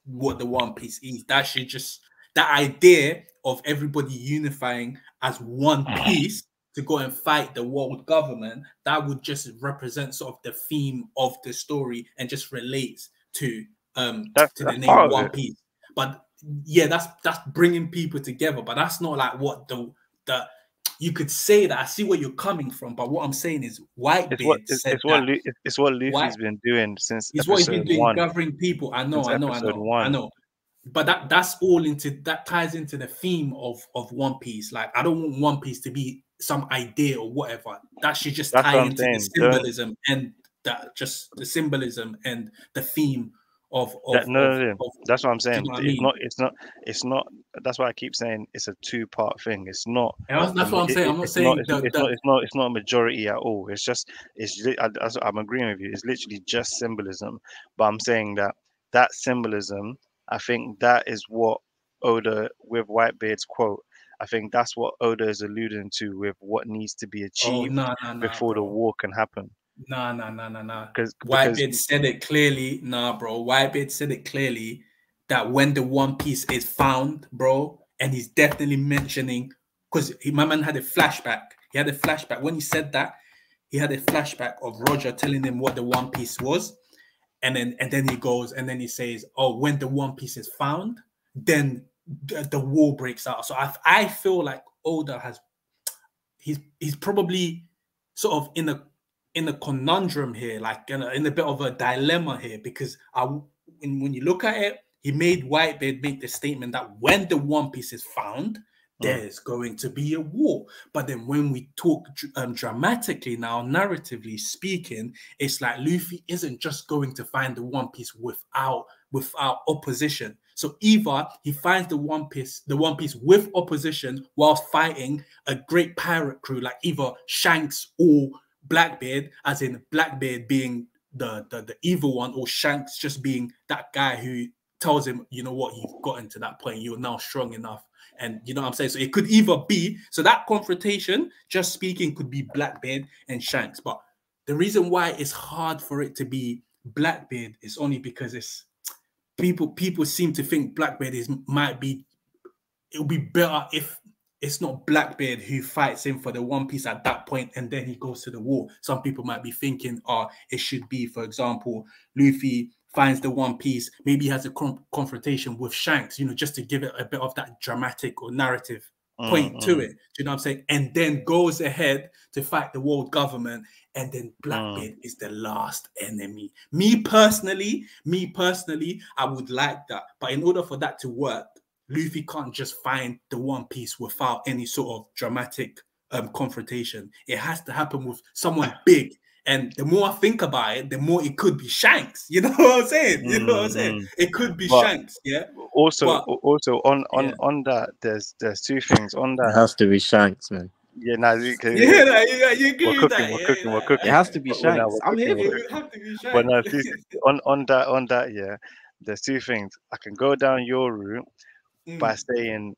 what the One Piece is. That should just that idea of everybody unifying as one piece to go and fight the world government, that would just represent sort of the theme of the story and just relates to the name One Piece. But yeah, that's bringing people together, but that's not like what the you could say that. I see where you're coming from, but what I'm saying is Whitebeard said it's what Luffy's been doing since it's what he's been doing, 1. Gathering people. I know. But that's all that ties into the theme of One Piece. Like, I don't want One Piece to be some idea or whatever. That should just tie into the symbolism and that just the symbolism and the theme of that's what I'm saying. You know It's not. That's why I keep saying it's a 2-part thing. It's not. That's what I'm saying. I'm not saying it's not a majority at all. It's just I'm agreeing with you. It's literally just symbolism. But I'm saying that symbolism, I think that is what Oda, with Whitebeard's quote, I think that's what Oda is alluding to with what needs to be achieved before the war can happen. Nah. Whitebeard said it clearly. Nah, bro. Whitebeard said it clearly that when the One Piece is found, bro, and he's definitely mentioning, because my man had a flashback. He had a flashback. When he said that, he had a flashback of Roger telling him what the One Piece was. And then he goes and then he says, oh, when the One Piece is found, then the war breaks out. So I feel like Oda he's probably sort of in a conundrum here, like in a bit of a dilemma here, because when you look at it, he made Whitebeard make the statement that when the One Piece is found, there's going to be a war. But then when we talk dramatically now, narratively speaking, it's like Luffy isn't just going to find the One Piece without opposition. So either he finds the One Piece with opposition whilst fighting a great pirate crew, like either Shanks or Blackbeard, as in Blackbeard being the evil one, or Shanks just being that guy who tells him, you know what, you've gotten to that point, you're now strong enough. And you know what I'm saying? So it could either be, so that confrontation, just speaking, could be Blackbeard and Shanks. But the reason why it's hard for it to be Blackbeard is only because it's people seem to think Blackbeard it'll be better if it's not Blackbeard who fights him for the One Piece at that point and then he goes to the war. Some people might be thinking, it should be, for example, Luffy finds the One Piece, maybe he has a confrontation with Shanks, just to give it a bit of that dramatic or narrative point to it. Do you know what I'm saying? And then goes ahead to fight the world government, and then Blackbeard is the last enemy. Me personally, I would like that. But in order for that to work, Luffy can't just find the One Piece without any sort of dramatic confrontation. It has to happen with someone big. And the more I think about it, the more it could be Shanks. You know what I'm saying? It could be Shanks. Yeah. Also on that, there's 2 things on that. It has to be Shanks, man. Yeah, you agree with that. We're cooking. It has to be Shanks. I'm here for it. Have to be Shanks. But no, on that, yeah, there's 2 things. I can go down your route by saying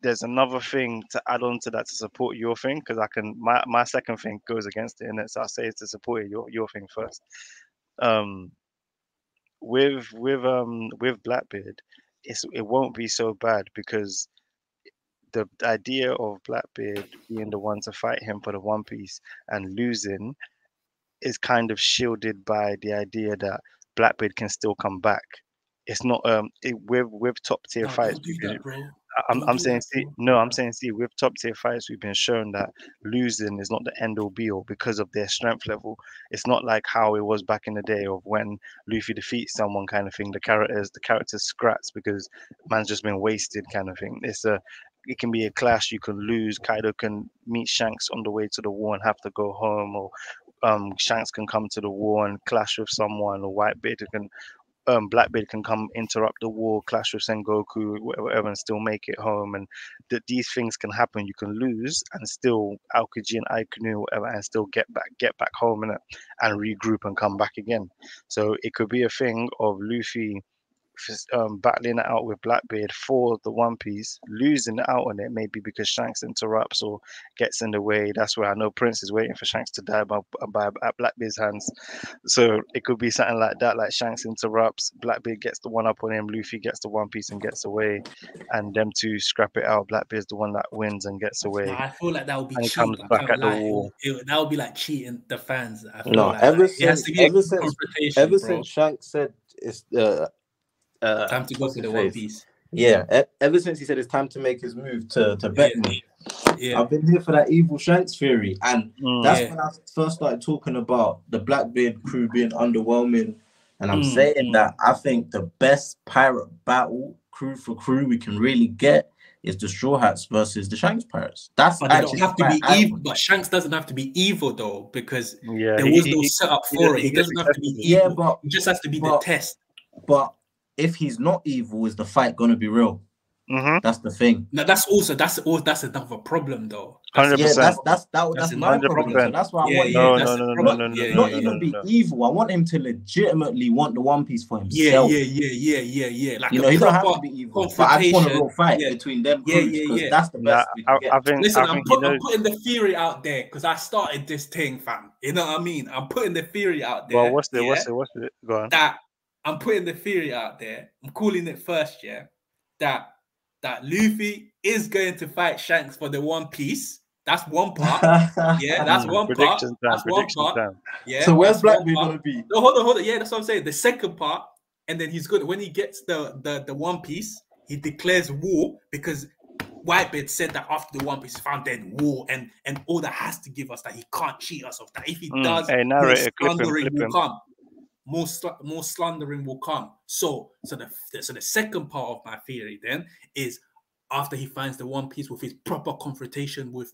there's another thing to add on to that to support your thing, because I can my second thing goes against it, and so I say it's to support your thing first. With Blackbeard, it won't be so bad, because the idea of Blackbeard being the one to fight him for the One Piece and losing is kind of shielded by the idea that Blackbeard can still come back. It's not with top tier fights. I'm saying with top tier fights, we've been shown that losing is not the end all be all because of their strength level. It's not like how it was back in the day of when Luffy defeats someone kind of thing. The characters scraps because man's just been wasted kind of thing. It can be a clash. You can lose. Kaido can meet Shanks on the way to the war and have to go home, or Shanks can come to the war and clash with someone, or Blackbeard can come interrupt the war, clash with Sengoku, whatever, and still make it home. And these things can happen. You can lose and still Aokiji and Aikinu, whatever, and still get back home and regroup and come back again. So it could be a thing of Luffy battling it out with Blackbeard for the One Piece, losing out on it maybe because Shanks interrupts or gets in the way. That's where I know Prince is waiting for Shanks to die at Blackbeard's hands. So it could be something like that, like Shanks interrupts, Blackbeard gets the one up on him, Luffy gets the One Piece and gets away, and them two scrap it out. Blackbeard's the one that wins and gets away. Nah, I feel like that would be and cheating. comes back at the wall. That would be like cheating the fans. I feel No, like ever it has to be a confrontation, ever bro. since Shanks said it's time to go for the One Piece. Yeah, ever since he said it's time to make his move to Beckman. Yeah. I've been here for that evil Shanks theory, and that's when I first started talking about the Blackbeard crew being underwhelming. And I'm saying that I think the best pirate battle, crew for crew, we can really get is the Straw Hats versus the Shanks Pirates. That's but actually don't have to be evil. But Shanks doesn't have to be evil though, because there was no setup for it. He doesn't have to be evil. Yeah, but it just has to be the test. But if he's not evil, is the fight gonna be real? That's the thing. No, that's another problem though. 100%. That's my problem. So that's why I want him not even be evil. I want him to legitimately want the One Piece for himself. Yeah. Like, you know, he don't have to be evil. But I just want a real fight between them crews, because that's the best we can get. Listen, I'm putting the theory out there because I started this thing, fam. You know what I mean? I'm putting the theory out there. Well, what's it? Go on. That I'm putting the theory out there. I'm calling it first, that Luffy is going to fight Shanks for the One Piece. That's one part. Yeah, that's one part. That's one part. Yeah. So where's Blackbeard gonna be? No, hold on. Yeah, that's what I'm saying. The second part, and then he's good when he gets the One Piece, he declares war because Whitebeard said that after the One Piece is found, then war, and Oda has to give us that. He can't cheat us of that. If he does, more slandering will come. So the second part of my theory then is after he finds the One Piece with his proper confrontation with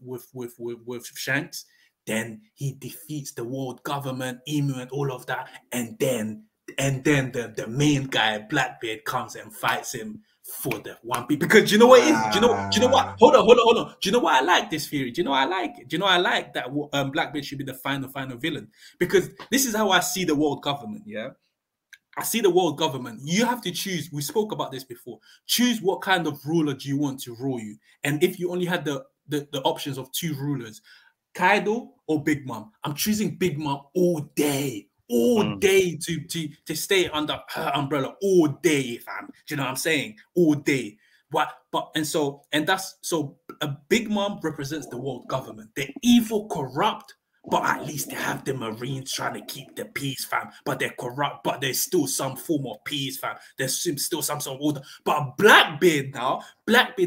Shanks, then he defeats the world government, Emu, and all of that, and then the main guy Blackbeard comes and fights him for the One Piece. Because you know what it is? Do you know what? Hold on. Do you know why I like this theory? Do you know why I like it? Do you know I like that Blackbeard should be the final villain? Because this is how I see the world government, yeah? I see the world government. You have to choose. We spoke about this before. Choose what kind of ruler do you want to rule you. And if you only had the options of two rulers, Kaido or Big Mom, I'm choosing Big Mom all day. All day to stay under her umbrella all day, fam. Do you know what I'm saying? All day. So a Big Mom represents the world government. They're evil, corrupt, but at least they have the Marines trying to keep the peace, fam. But they're corrupt, but there's still some form of peace, fam. There's still some sort of order. But Blackbeard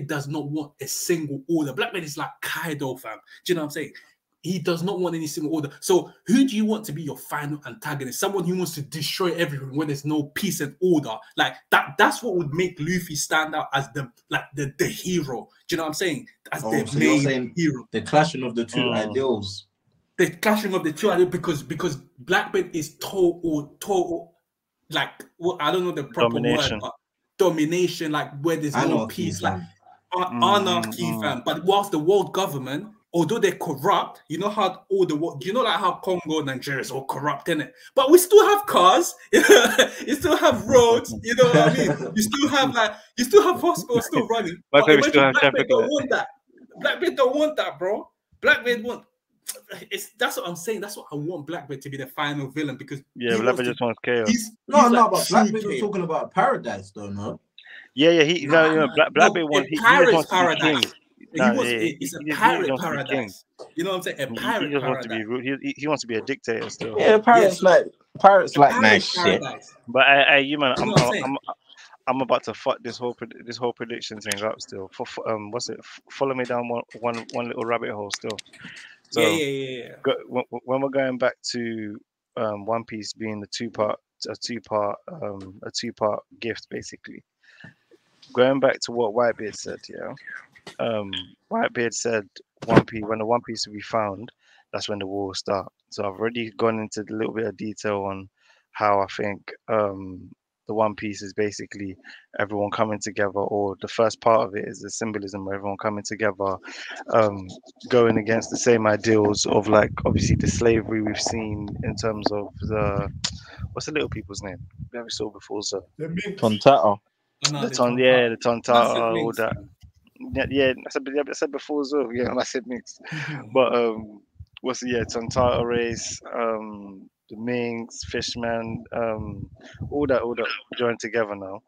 does not want a single order. Blackbeard is like Kaido, fam. Do you know what I'm saying? He does not want any single order. So who do you want to be your final antagonist? Someone who wants to destroy everything when there's no peace and order. Like that's what would make Luffy stand out as the hero. Do you know what I'm saying? As the main hero. The clashing of the two ideals. The clashing of the two ideals because Blackbeard is total like I don't know the proper word, but domination, like where there's no peace, like anarchy, fam. But whilst the world government, although they're corrupt, you know how like how Congo, Nigeria is all corrupt, innit? But we still have cars, you still have roads, you know what I mean? You still have hospitals still running. But Blackbeard don't want that. Blackbeard don't want that, bro. Blackbeard want. That's what I'm saying. That's what I want Blackbeard to be the final villain because Blackbeard just wants chaos. But Blackbeard was talking about paradise, though, no? Blackbeard wants Pirates Paradise. It's a pirate paradise. You know what I'm saying? A pirate paradise. He wants to be a dictator still. Yeah, pirates like nice shit. But I'm about to fuck this whole prediction thing up still. Follow me down one little rabbit hole still. So when we're going back to One Piece being a two-part gift, basically. Going back to what Whitebeard said, Whitebeard said when the One Piece will be found, that's when the war will start. So I've already gone into a little bit of detail on how I think the One Piece is basically everyone coming together, or the first part of it is the symbolism of everyone coming together, going against the same ideals of like obviously the slavery we've seen in terms of the what's the little people's name that we saw before, so The Minx. Tontata. Oh, no, the the ton, Tontata. yeah, the Tontata, Massive all Minx, that. man. Yeah, I said before as well. Yeah, I said mixed. But what's the Tontata race, the Minks, Fishman, all that joined together now.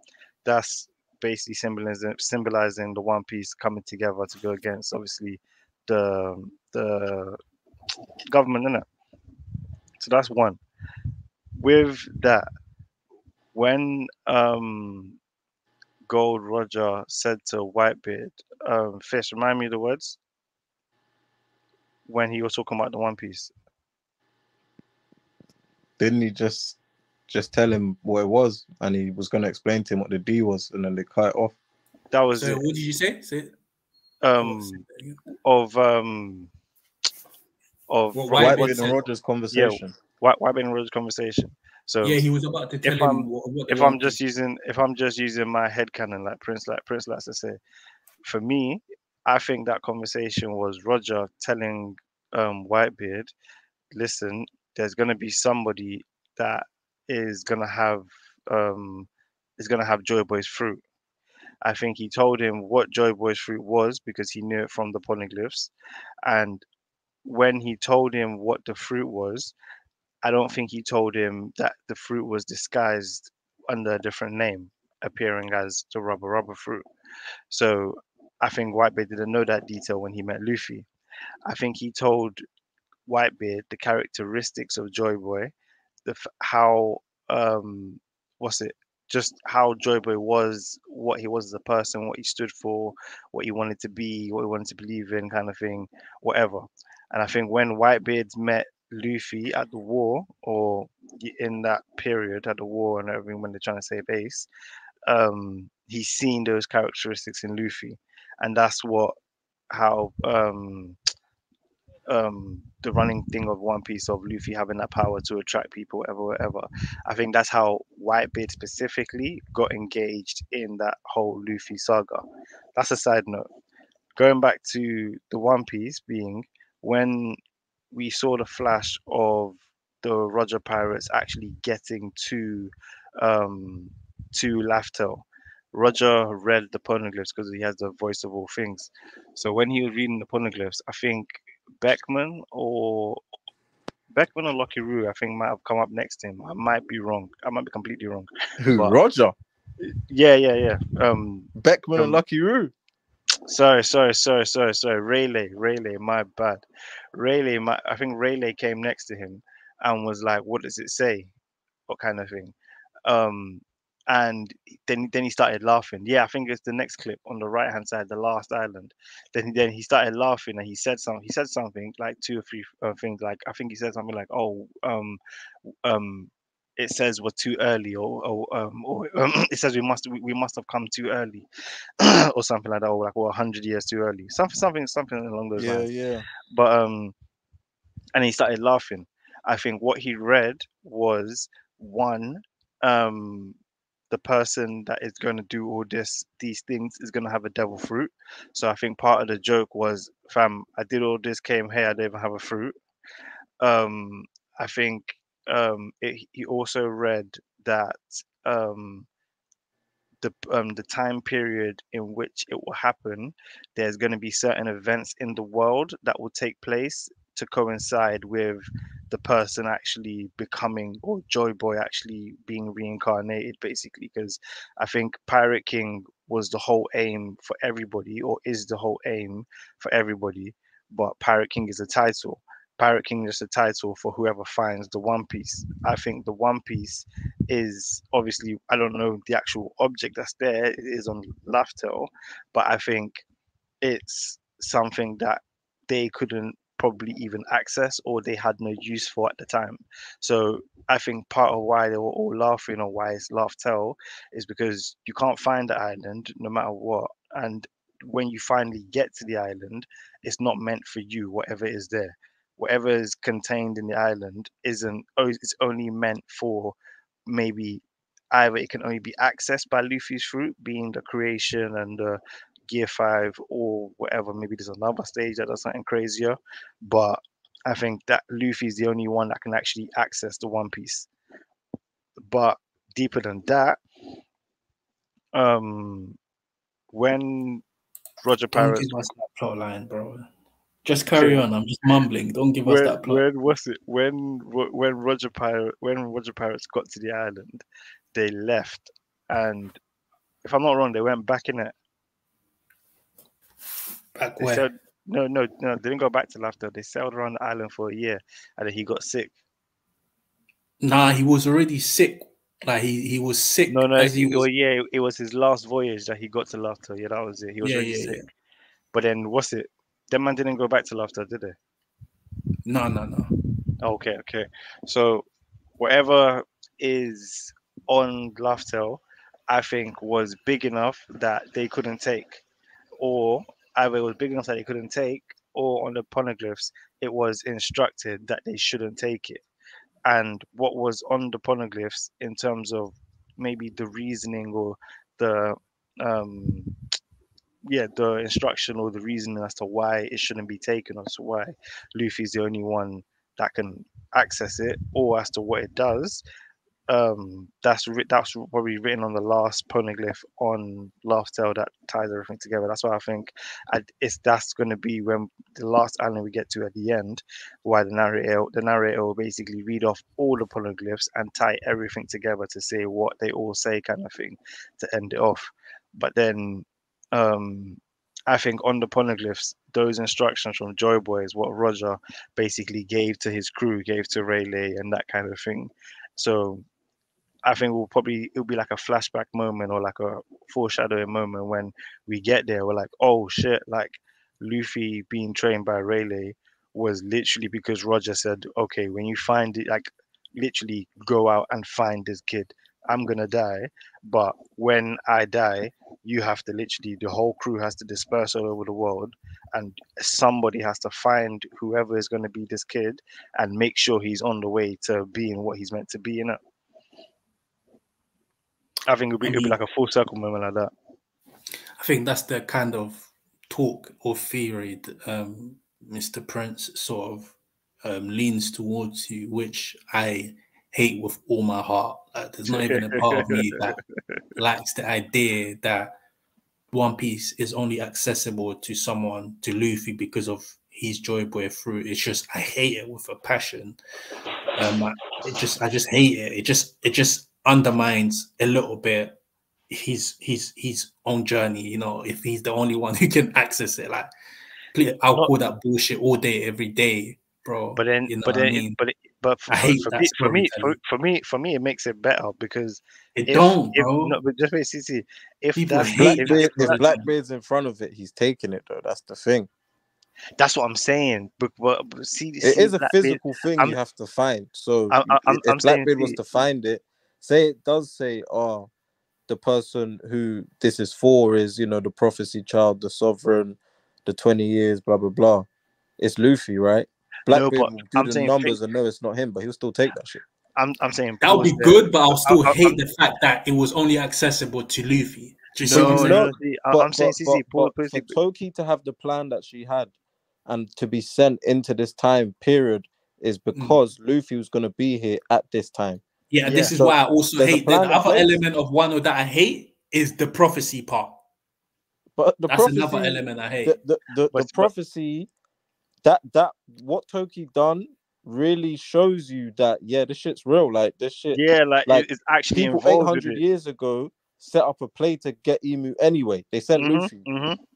That's basically symbolizing the One Piece coming together to go against obviously the government, innit? So that's one. With that, when Gold Roger said to Whitebeard, Fish, remind me of the words when he was talking about the One Piece. Didn't he just tell him what it was, and he was going to explain to him what the D was, and then they cut it off? That was So it. what did you say? Of Whitebeard and Roger's conversation. Whitebeard and Roger's conversation. So yeah, he was about to tell him what if I'm just using my headcanon like Prince likes to say, for me, I think that conversation was Roger telling Whitebeard, listen, there's gonna be somebody that is gonna have Joy Boy's fruit. I think he told him what Joy Boy's fruit was because he knew it from the polyglyphs, and when he told him what the fruit was, I don't think he told him that the fruit was disguised under a different name, appearing as the rubber fruit. So I think Whitebeard didn't know that detail when he met Luffy. I think he told Whitebeard the characteristics of Joy Boy, how what's it? Just how Joy Boy was, what he was as a person, what he stood for, what he wanted to be, what he wanted to believe in, kind of thing, whatever. And I think when Whitebeard met Luffy at the war, or in that period at the war and everything, when they're trying to save Ace, he's seen those characteristics in Luffy, and that's how the running thing of One Piece of Luffy having that power to attract people, whatever. I think that's how Whitebeard specifically got engaged in that whole Luffy saga. That's a side note. Going back to the One Piece being when we saw the flash of the Roger pirates actually getting to Laftel. Roger read the poneglyphs because he has the voice of all things. So when he was reading the poneglyphs, I think Beckman or Lucky Roo, I think might have come up next to him. I might be wrong. I might be completely wrong. Who? But Roger? Yeah. Beckman and Lucky Roo. Sorry. Rayleigh, my bad. I think Rayleigh came next to him and was like, "What does it say?" What kind of thing. Um, and then he started laughing. Yeah, I think it's the next clip on the right hand side, the last island. Then he started laughing and he said something like two or three things. Like I think he said something like, "Oh, it says we're too early," or it says we must have come too early, or something like that, or like 100 years too early, something along those lines. Yeah. But and he started laughing. I think what he read was one, the person that is going to do all these things is going to have a devil fruit. So I think part of the joke was, fam, I did all this, came here, I don't even have a fruit. I think he also read that the time period in which it will happen, there's going to be certain events in the world that will take place to coincide with the person actually becoming, or Joy Boy actually being reincarnated, basically. Because I think Pirate King was the whole aim for everybody, or is the whole aim for everybody, but Pirate King is a title. Pirate King is a title for whoever finds the One Piece. I think the One Piece is obviously, I don't know the actual object that's there, it is on Laftel, but I think it's something that they couldn't probably even access, or they had no use for at the time. So I think part of why they were all laughing, or why it's Laftel, is because you can't find the island no matter what. And when you finally get to the island, it's not meant for you, whatever is there. Whatever is contained in the island isn't, it's only meant for maybe either it can only be accessed by Luffy's fruit, being the creation and the Gear 5 or whatever. Maybe there's another stage that does something crazier, but I think that Luffy's the only one that can actually access the One Piece. But deeper than that, when Roger Don't Pirates, give us that plot line, bro. Just carry on. I'm just mumbling. Don't give us that plot. When Roger Pirates got to the island, they left, and if I'm not wrong, they went back in it. Back where? Said, no, they didn't go back to Laughter. They sailed around the island for a year, and then he got sick. Nah, he was already sick. Like he was sick. No, it was his last voyage that he got to Laughter. Yeah, that was it. He was already sick. Yeah. But then That man didn't go back to Laughter, did they? No. Okay. So whatever is on Laughter, I think was big enough that they couldn't take, or either it was big enough that they couldn't take, or on the poneglyphs it was instructed that they shouldn't take it. And what was on the poneglyphs in terms of maybe the reasoning or the the instruction or the reasoning as to why it shouldn't be taken, as to why Luffy's the only one that can access it, or as to what it does. That's probably written on the last poneglyph on Laugh Tale that ties everything together. That's why I think that's going to be when the last island we get to at the end, why the narrator will basically read off all the poneglyphs and tie everything together to say what they all say, kind of thing, to end it off. But then I think on the poneglyphs, those instructions from Joy Boy is what Roger basically gave to his crew, gave to Rayleigh and that kind of thing. So I think it'll be like a flashback moment or like a foreshadowing moment when we get there. We're like, oh shit, like Luffy being trained by Rayleigh was literally because Roger said, okay, when you find it, like literally go out and find this kid. I'm gonna die, but when I die, you have to literally, the whole crew has to disperse all over the world, and somebody has to find whoever is going to be this kid and make sure he's on the way to being what he's meant to be in it. I think it'll be like a full circle moment like that. I think that's the kind of talk or theory that Mr. Prince sort of leans towards you, which I hate with all my heart. Like, there's not even a part of me that likes the idea that One Piece is only accessible to Luffy because of his Joy Boy fruit. It's just, I hate it with a passion. I just hate it. It just undermines a little bit his own journey. You know, if he's the only one who can access it, like I'll call that bullshit all day, every day, bro. But then, you know for me, it makes it better because bro. But just wait, see, if Blackbeard's in front of it, he's taking it though. That's the thing. That's what I'm saying. But see, it is a physical thing you have to find. So if Blackbeard was to find it, say it does say, oh, the person who this is for is, the prophecy child, the sovereign, the 20 years, blah blah blah. It's Luffy, right? Blackbeard will do the numbers and know it's not him, but he'll still take that shit. I'm saying that would be good, but I'll still hate the fact that it was only accessible to Luffy. I'm saying, for Toki to have the plan that she had and to be sent into this time period is because Luffy was going to be here at this time. Yeah, this is why I also hate the other element of Wano that I hate is the prophecy part. But that's another element I hate. The prophecy, that what Toki done really shows you that this shit's real. Like this shit, it's actually people involved 800 years ago set up a play to get Emu anyway. They sent Luffy.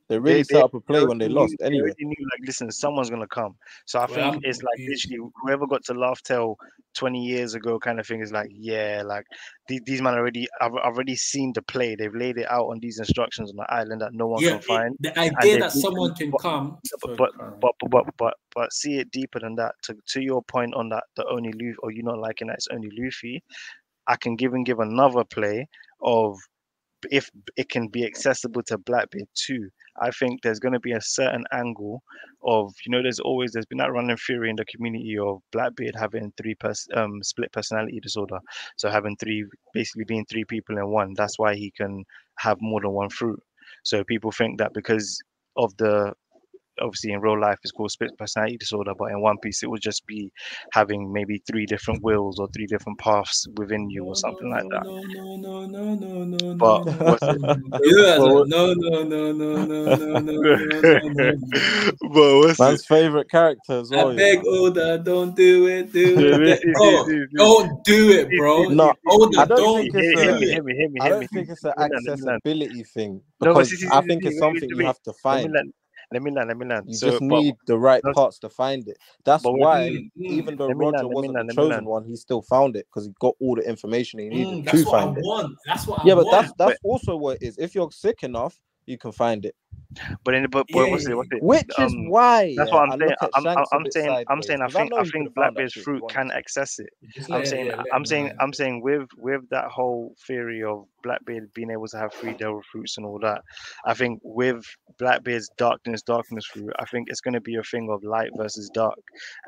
They really set up a play when they lost anyway. They knew, like, listen, someone's gonna come. So I think it's like literally whoever got to Laugh Tale 20 years ago, kind of thing, is like, like these men I've already seen the play. They've laid it out on these instructions on the island that no one can find. The idea that someone can come, but see it deeper than that. To your point on that, the only Luffy, or you not liking that it's only Luffy. I can give another play of if it can be accessible to Blackbeard too. I think there's going to be a certain angle of, there's been that running theory in the community of Blackbeard having split personality disorder, so having basically being three people in one. That's why he can have more than one fruit. So people think that because of obviously in real life it's called split personality disorder, but in One Piece it would just be having maybe 3 different wills or 3 different paths within you or something like that. No. But what's it? No. But what's man's favorite character as well. I beg Oda, don't do it. Don't do it, bro. No, Oda, I don't think it's I don't think it's an accessibility thing, because I think it's something you have to find. Let me land. You just need the right parts to find it. That's why, even though Roger wasn't the chosen one, he still found it because he got all the information he needed to find it. That's what I want. But that's also what it is. If you're sick enough, you can find it. But what's it? Which is why that's what I'm saying. I think Blackbeard's fruit can access it. I'm saying with that whole theory of Blackbeard being able to have 3 devil fruits and all that, I think with Blackbeard's darkness fruit, I think it's going to be a thing of light versus dark,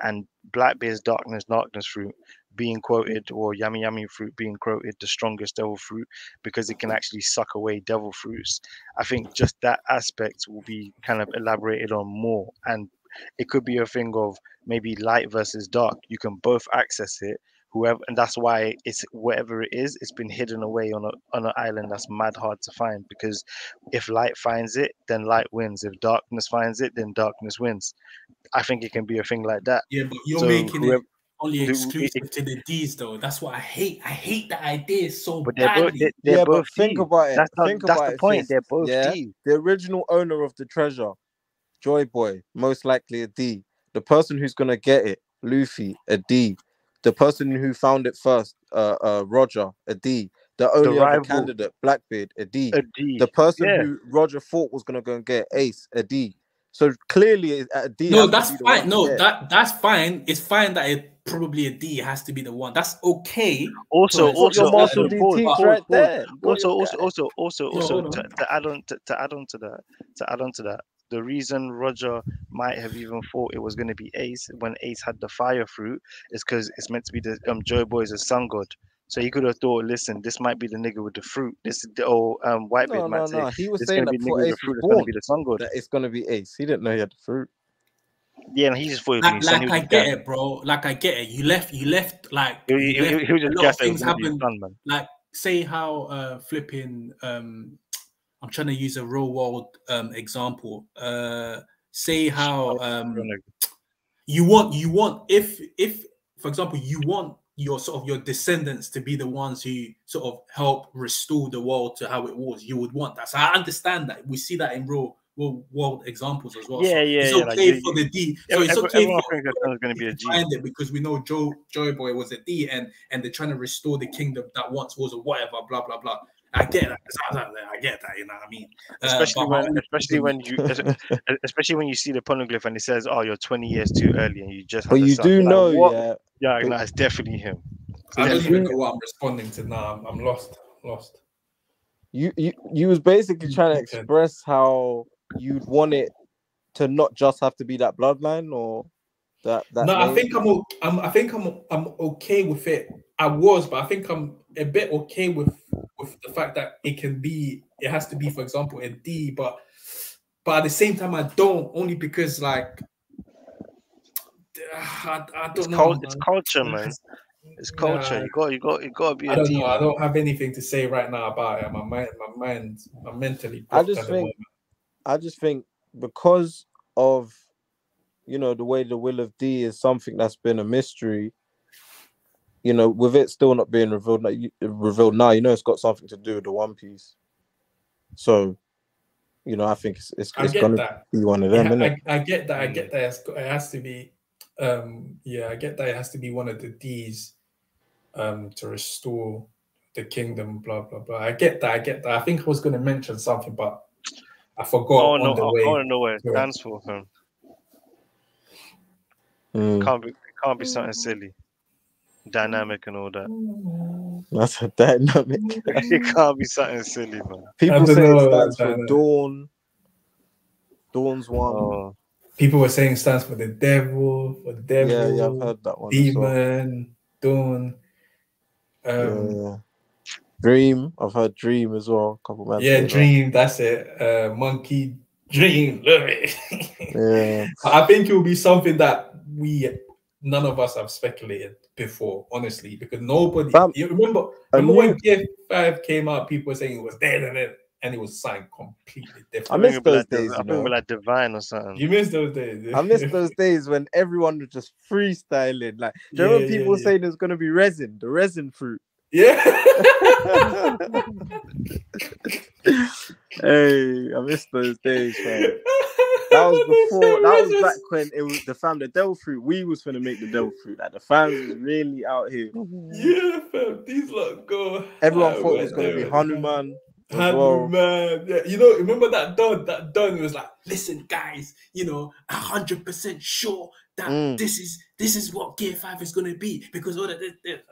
and Blackbeard's darkness fruit being quoted, or yummy fruit being quoted, the strongest devil fruit, because it can actually suck away devil fruits. I think just that aspect will be kind of elaborated on more, and it could be a thing of maybe light versus dark. You can both access it, and that's why it's whatever it is, it's been hidden away on an island that's mad hard to find, because if light finds it, then light wins. If darkness finds it, then darkness wins. I think it can be a thing like that. Yeah, but you're making it only exclusive to the D's, though. That's what I hate. I hate that idea so badly. They're both think about it. That's the point. They're both D. The original owner of the treasure, Joy Boy, most likely a D. The person who's gonna get it, Luffy, a D. The person who found it first, Roger, a D. The only other candidate, Blackbeard, a D. The person who Roger thought was gonna go and get Ace, a D. So clearly, a D. No, that's fine. No, that's fine. It's fine that it probably a D has to be the one. That's okay. Also, your Marshall D teams right there. Also, to add on to that, the reason Roger might have even thought it was going to be Ace when Ace had the fire fruit is because it's meant to be the Joy Boy is a sun god. So he could have thought, listen, this might be the nigga with the fruit. This is the old Whitebeard might say. He was saying that before Ace was born, that it's going to be Ace. He didn't know he had the fruit. Yeah, and he just thought I get it, bro. Like I get it. You left like he was just a lot of things happened. Man. Like say how flipping I'm trying to use a real world example. Say how you want if for example you want your sort of your descendants to be the ones who sort of help restore the world to how it was. You would want that. So I understand that. We see that in real world examples as well. It's okay for the D. So it's okay for going to be a G. Find it because we know Joy Boy was a D, and they're trying to restore the kingdom that once was a whatever. Blah blah blah. I get that. I get that. You know what I mean? Especially when you see the poneglyph and it says, "Oh, you're 20 years too early," and you just. But you do know, yeah, no, it's definitely him. I don't even know what I'm responding to now. I'm lost. You was basically trying to express how you'd want it to not just have to be that bloodline, or that. No, I think I'm okay with it. I was, but I think I'm a bit okay with the fact that it has to be, for example, a D, but at the same time I don't, only because like I don't know. It's culture, man. It's culture. You got to be a D. I don't have anything to say right now about it. My mind, I'm mentally. I just think because of the way the will of D is something that's been a mystery. With it still not being revealed now, it's got something to do with the One Piece. So, I think it's going to be one of them, innit? I get that. It has to be. I get that it has to be one of the D's to restore the kingdom. Blah blah blah. I get that. I think I was going to mention something, but I forgot. I want to know what it stands for. Can't be something silly. dynamic and all that. That's a dynamic. It can't be something silly, man. People say it stands for Dawn. Dawn's one. Oh. People were saying it stands for the devil, Yeah, I've heard that one. Demon, Dawn. Yeah. Dream. I've heard Dream as well. A couple months. Yeah, Dream. That's it. Monkey Dream. Love it. Yeah. I think it will be something that none of us have speculated before, honestly, because nobody. You remember when Gear 5 came out, people were saying it was dead, and it was signed completely different. I miss those days. I think we're like Divine or something. You miss those days. I miss those days when everyone was just freestyling. Like, do you remember people saying there's going to be resin, the resin fruit? Yeah. Hey, I miss those days, man. That was before. That was back when it was the devil fruit. We was gonna make the devil fruit. Like the fans was really out here. Yeah, fam. These lot go. Everyone thought it was gonna be Hanuman. Hanuman. Yeah, you know, remember that Don? That Don was like, "Listen, guys, 100% sure that this is what Gear 5 is gonna be because all that."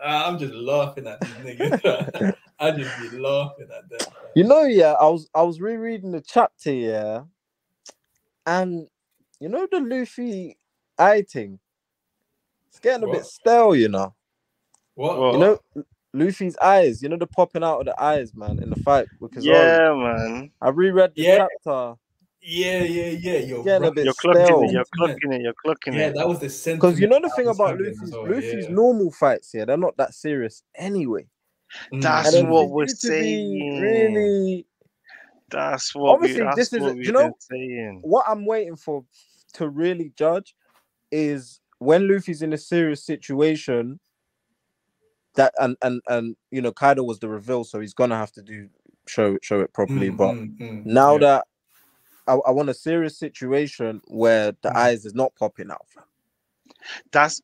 I'm just laughing at these niggas. I just be laughing at them. I was rereading the chapter, yeah, and the Luffy eye thing. It's getting a bit stale, What? Luffy's eyes, the popping out of the eyes, man, in the fight with Kizaru. Yeah, man. I reread the chapter. Yeah. You're clocking it. Yeah, that was the sentiment. Because the thing about Luffy's normal fights, they're not that serious anyway. That's what we're saying. Really, that's what obviously this is. Saying. What I'm waiting for to really judge is when Luffy's in a serious situation. That and Kaido was the reveal, so he's gonna have to show it properly. But now that I want a serious situation where the eyes is not popping out. That's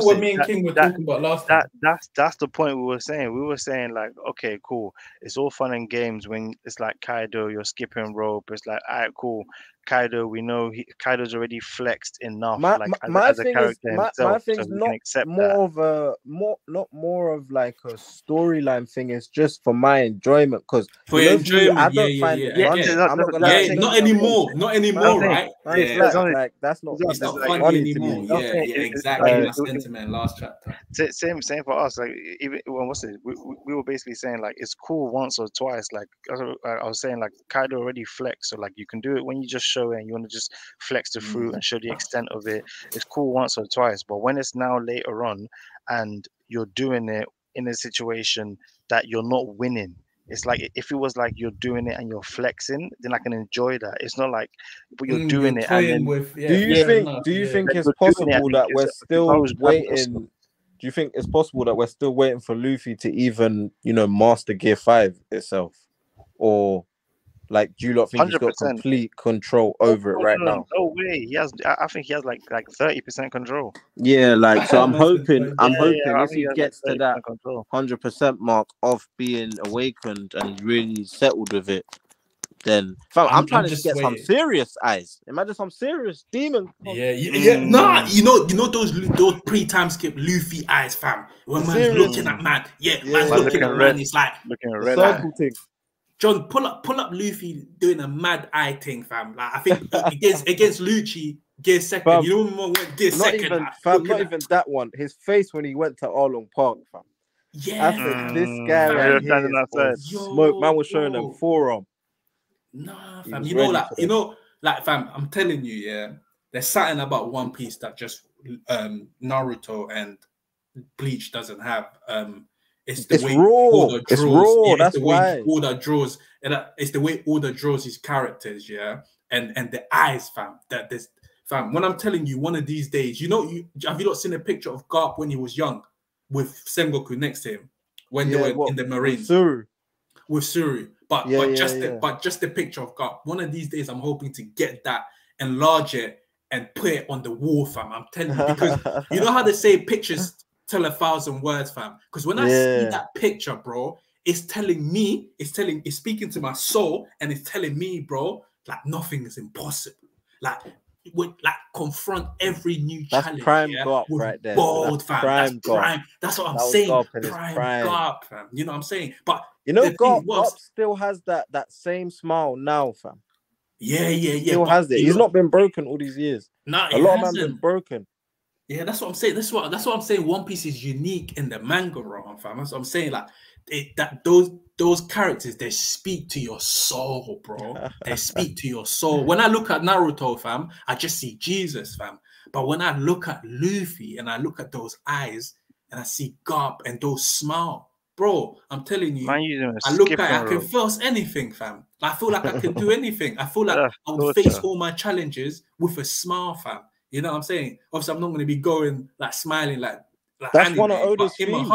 what me and King were talking about last time. That's the point we were saying. We were saying like, okay, cool. It's all fun and games when it's like Kaido, you're skipping rope. It's like, all right, cool. Kaido, we know Kaido's already flexed enough, as a character himself, my thing's so we can accept not more of like a storyline thing. It's just for my enjoyment, because for your enjoyment, I don't find it funny. Not anymore, right? Like that's not. It's not funny anymore. Yeah, exactly. My sentiment last chapter. Same for us. Like even we were basically saying like it's cool once or twice. Like I was saying like Kaido already flexed, so like you can do it when you just show it and you want to just flex the fruit and show the extent of it. It's cool once or twice, but when it's now later on and you're doing it in a situation that you're not winning, it's like if it was like you're doing it and you're flexing, then I can enjoy that. It's not like but you're doing it and then do you think it's possible that we're still waiting? Do you think it's possible that we're still waiting for Luffy to even master Gear 5 itself, or like, do you not think 100%. He's got complete control over it right now? No way. He has. I think he has like 30% control. Yeah, like so. I'm hoping if he gets to that 100% mark of being awakened and really settled with it, then I'm trying to get some serious eyes. Imagine some serious demon. Yeah. Nah, you know those pre-time skip Luffy eyes, fam. When man's looking at man, man's looking at man. It's like looking at red circle thing. John, pull up Luffy doing a mad eye thing, fam. Like I think against Lucci, Gear second. Fam, you know when Gear second. Not even that one. His face when he went to Arlong Park, fam. Yeah. I said this guy right here smoke. Man was showing them forearm. Nah, fam. Fam. I'm telling you, there's something about One Piece that just Naruto and Bleach doesn't have. It's the way Oda draws. It's raw. Yeah, that's why Oda draws. It's the way Oda draws his characters, and the eyes, fam. Fam. When I'm telling you, one of these days, have you not seen a picture of Garp when he was young, with Sengoku next to him when they were in the Marines with Suru, but just the picture of Garp. One of these days, I'm hoping to get that, enlarge it, and put it on the wall, fam. I'm telling you, because you know how they say pictures tell 1,000 words, fam. Because when I see that picture, bro, it's speaking to my soul, and it's telling me, bro, like nothing is impossible. Like would like confront every new That's challenge. prime yeah, Garp with right there. bold, That's fam. prime That's prime. That's what I'm saying. Prime Garp, fam. You know what I'm saying? But you know, Garp still has that same smile now, fam. Yeah. Still has it. He's not been broken all these years. No, a lot of man been broken. Yeah, that's what I'm saying. That's what I'm saying. One Piece is unique in the manga realm, fam. That's what I'm saying. Like those characters, they speak to your soul, bro. They speak to your soul. When I look at Naruto, fam, I just see Jesus, fam. But when I look at Luffy and I look at those eyes and I see Garp and those smile, bro, I'm telling you, I look at it, I can face anything, fam. I feel like I can do anything. I feel like I'll face all my challenges with a smile, fam. You know what I'm saying? Obviously, I'm not going to be going like smiling like that's anime, one of Oda's themes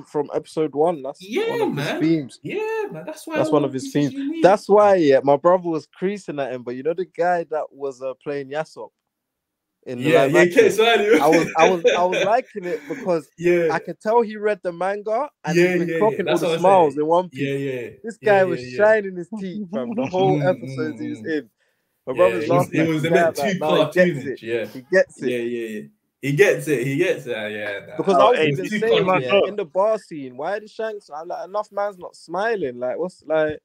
from episode 1. That's one of his themes. Yeah, man. That's why that's one of his themes. That's why my brother was creasing at him. But you know the guy that was playing Yasop in the live action? I was liking it because I could tell he read the manga and he's been clocking all the smiles in One Piece. This guy was shining his teeth, fam. The whole episode he was in. My brother's laughing. It was a bit too cartoonish. He gets it. Yeah. He gets it. Yeah. Because I was even saying in the bar scene, why the Shanks? I'm like, enough man's not smiling. Like, what's like?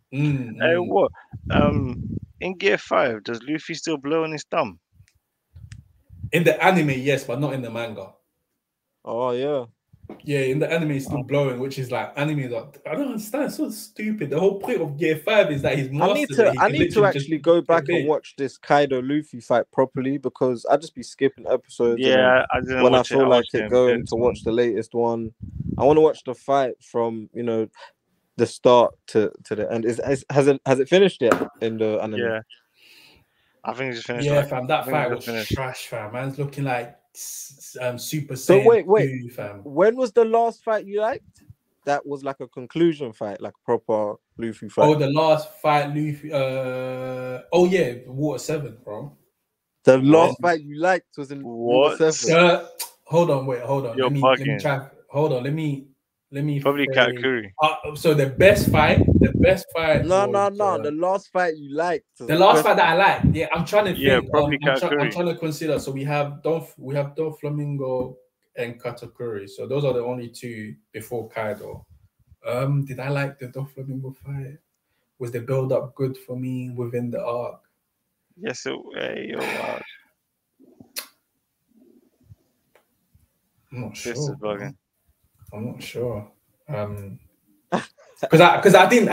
Hey, what? In Gear 5, does Luffy still blow on his thumb? In the anime, yes, but not in the manga. Oh yeah. Yeah, in the anime, he's still blowing, which is like anime. Like, I don't understand. It's so stupid. The whole point of Gear 5 is that he's mastered. I need to actually go back and watch this Kaido Luffy fight properly because I just be skipping episodes. Yeah, when I feel like it going to watch the latest one, I want to watch the fight from the start to the end. Has it finished yet in the anime? Yeah, I think it's finished. Yeah, fam. That fight was trash, fam. Man's looking like Super Saiyan. So wait, 2, fam. When was the last fight you liked? That was like a conclusion fight, like proper Luffy fight. Oh, the last fight, Luffy. Oh yeah, Water 7, bro. The last fight you liked was in Water 7. Hold on. Let me try. Hold on. Let me. Probably Katakuri. So the best fight. No. The last fight you liked. The last fight that I liked. Yeah, I'm trying to think. Yeah, probably Katakuri. I'm trying to consider. So we have Doflamingo and Katakuri. So those are the only two before Kaido. Did I like the Doflamingo fight? Was the build up good for me within the arc? Yes, I'm not sure. This is bugging. I'm not sure. Because I didn't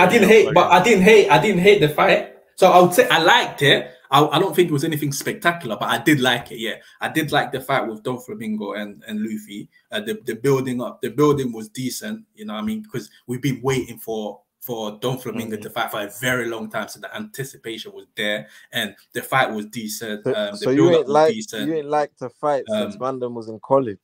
hate the fight. So I would say I liked it. I don't think it was anything spectacular, but I did like it. Yeah, I did like the fight with Doflamingo and Luffy. The building was decent. You know what I mean? Because we've been waiting for Doflamingo to fight for a very long time, so the anticipation was there, and the fight was decent. So you ain't like the fight since Mandem was in college.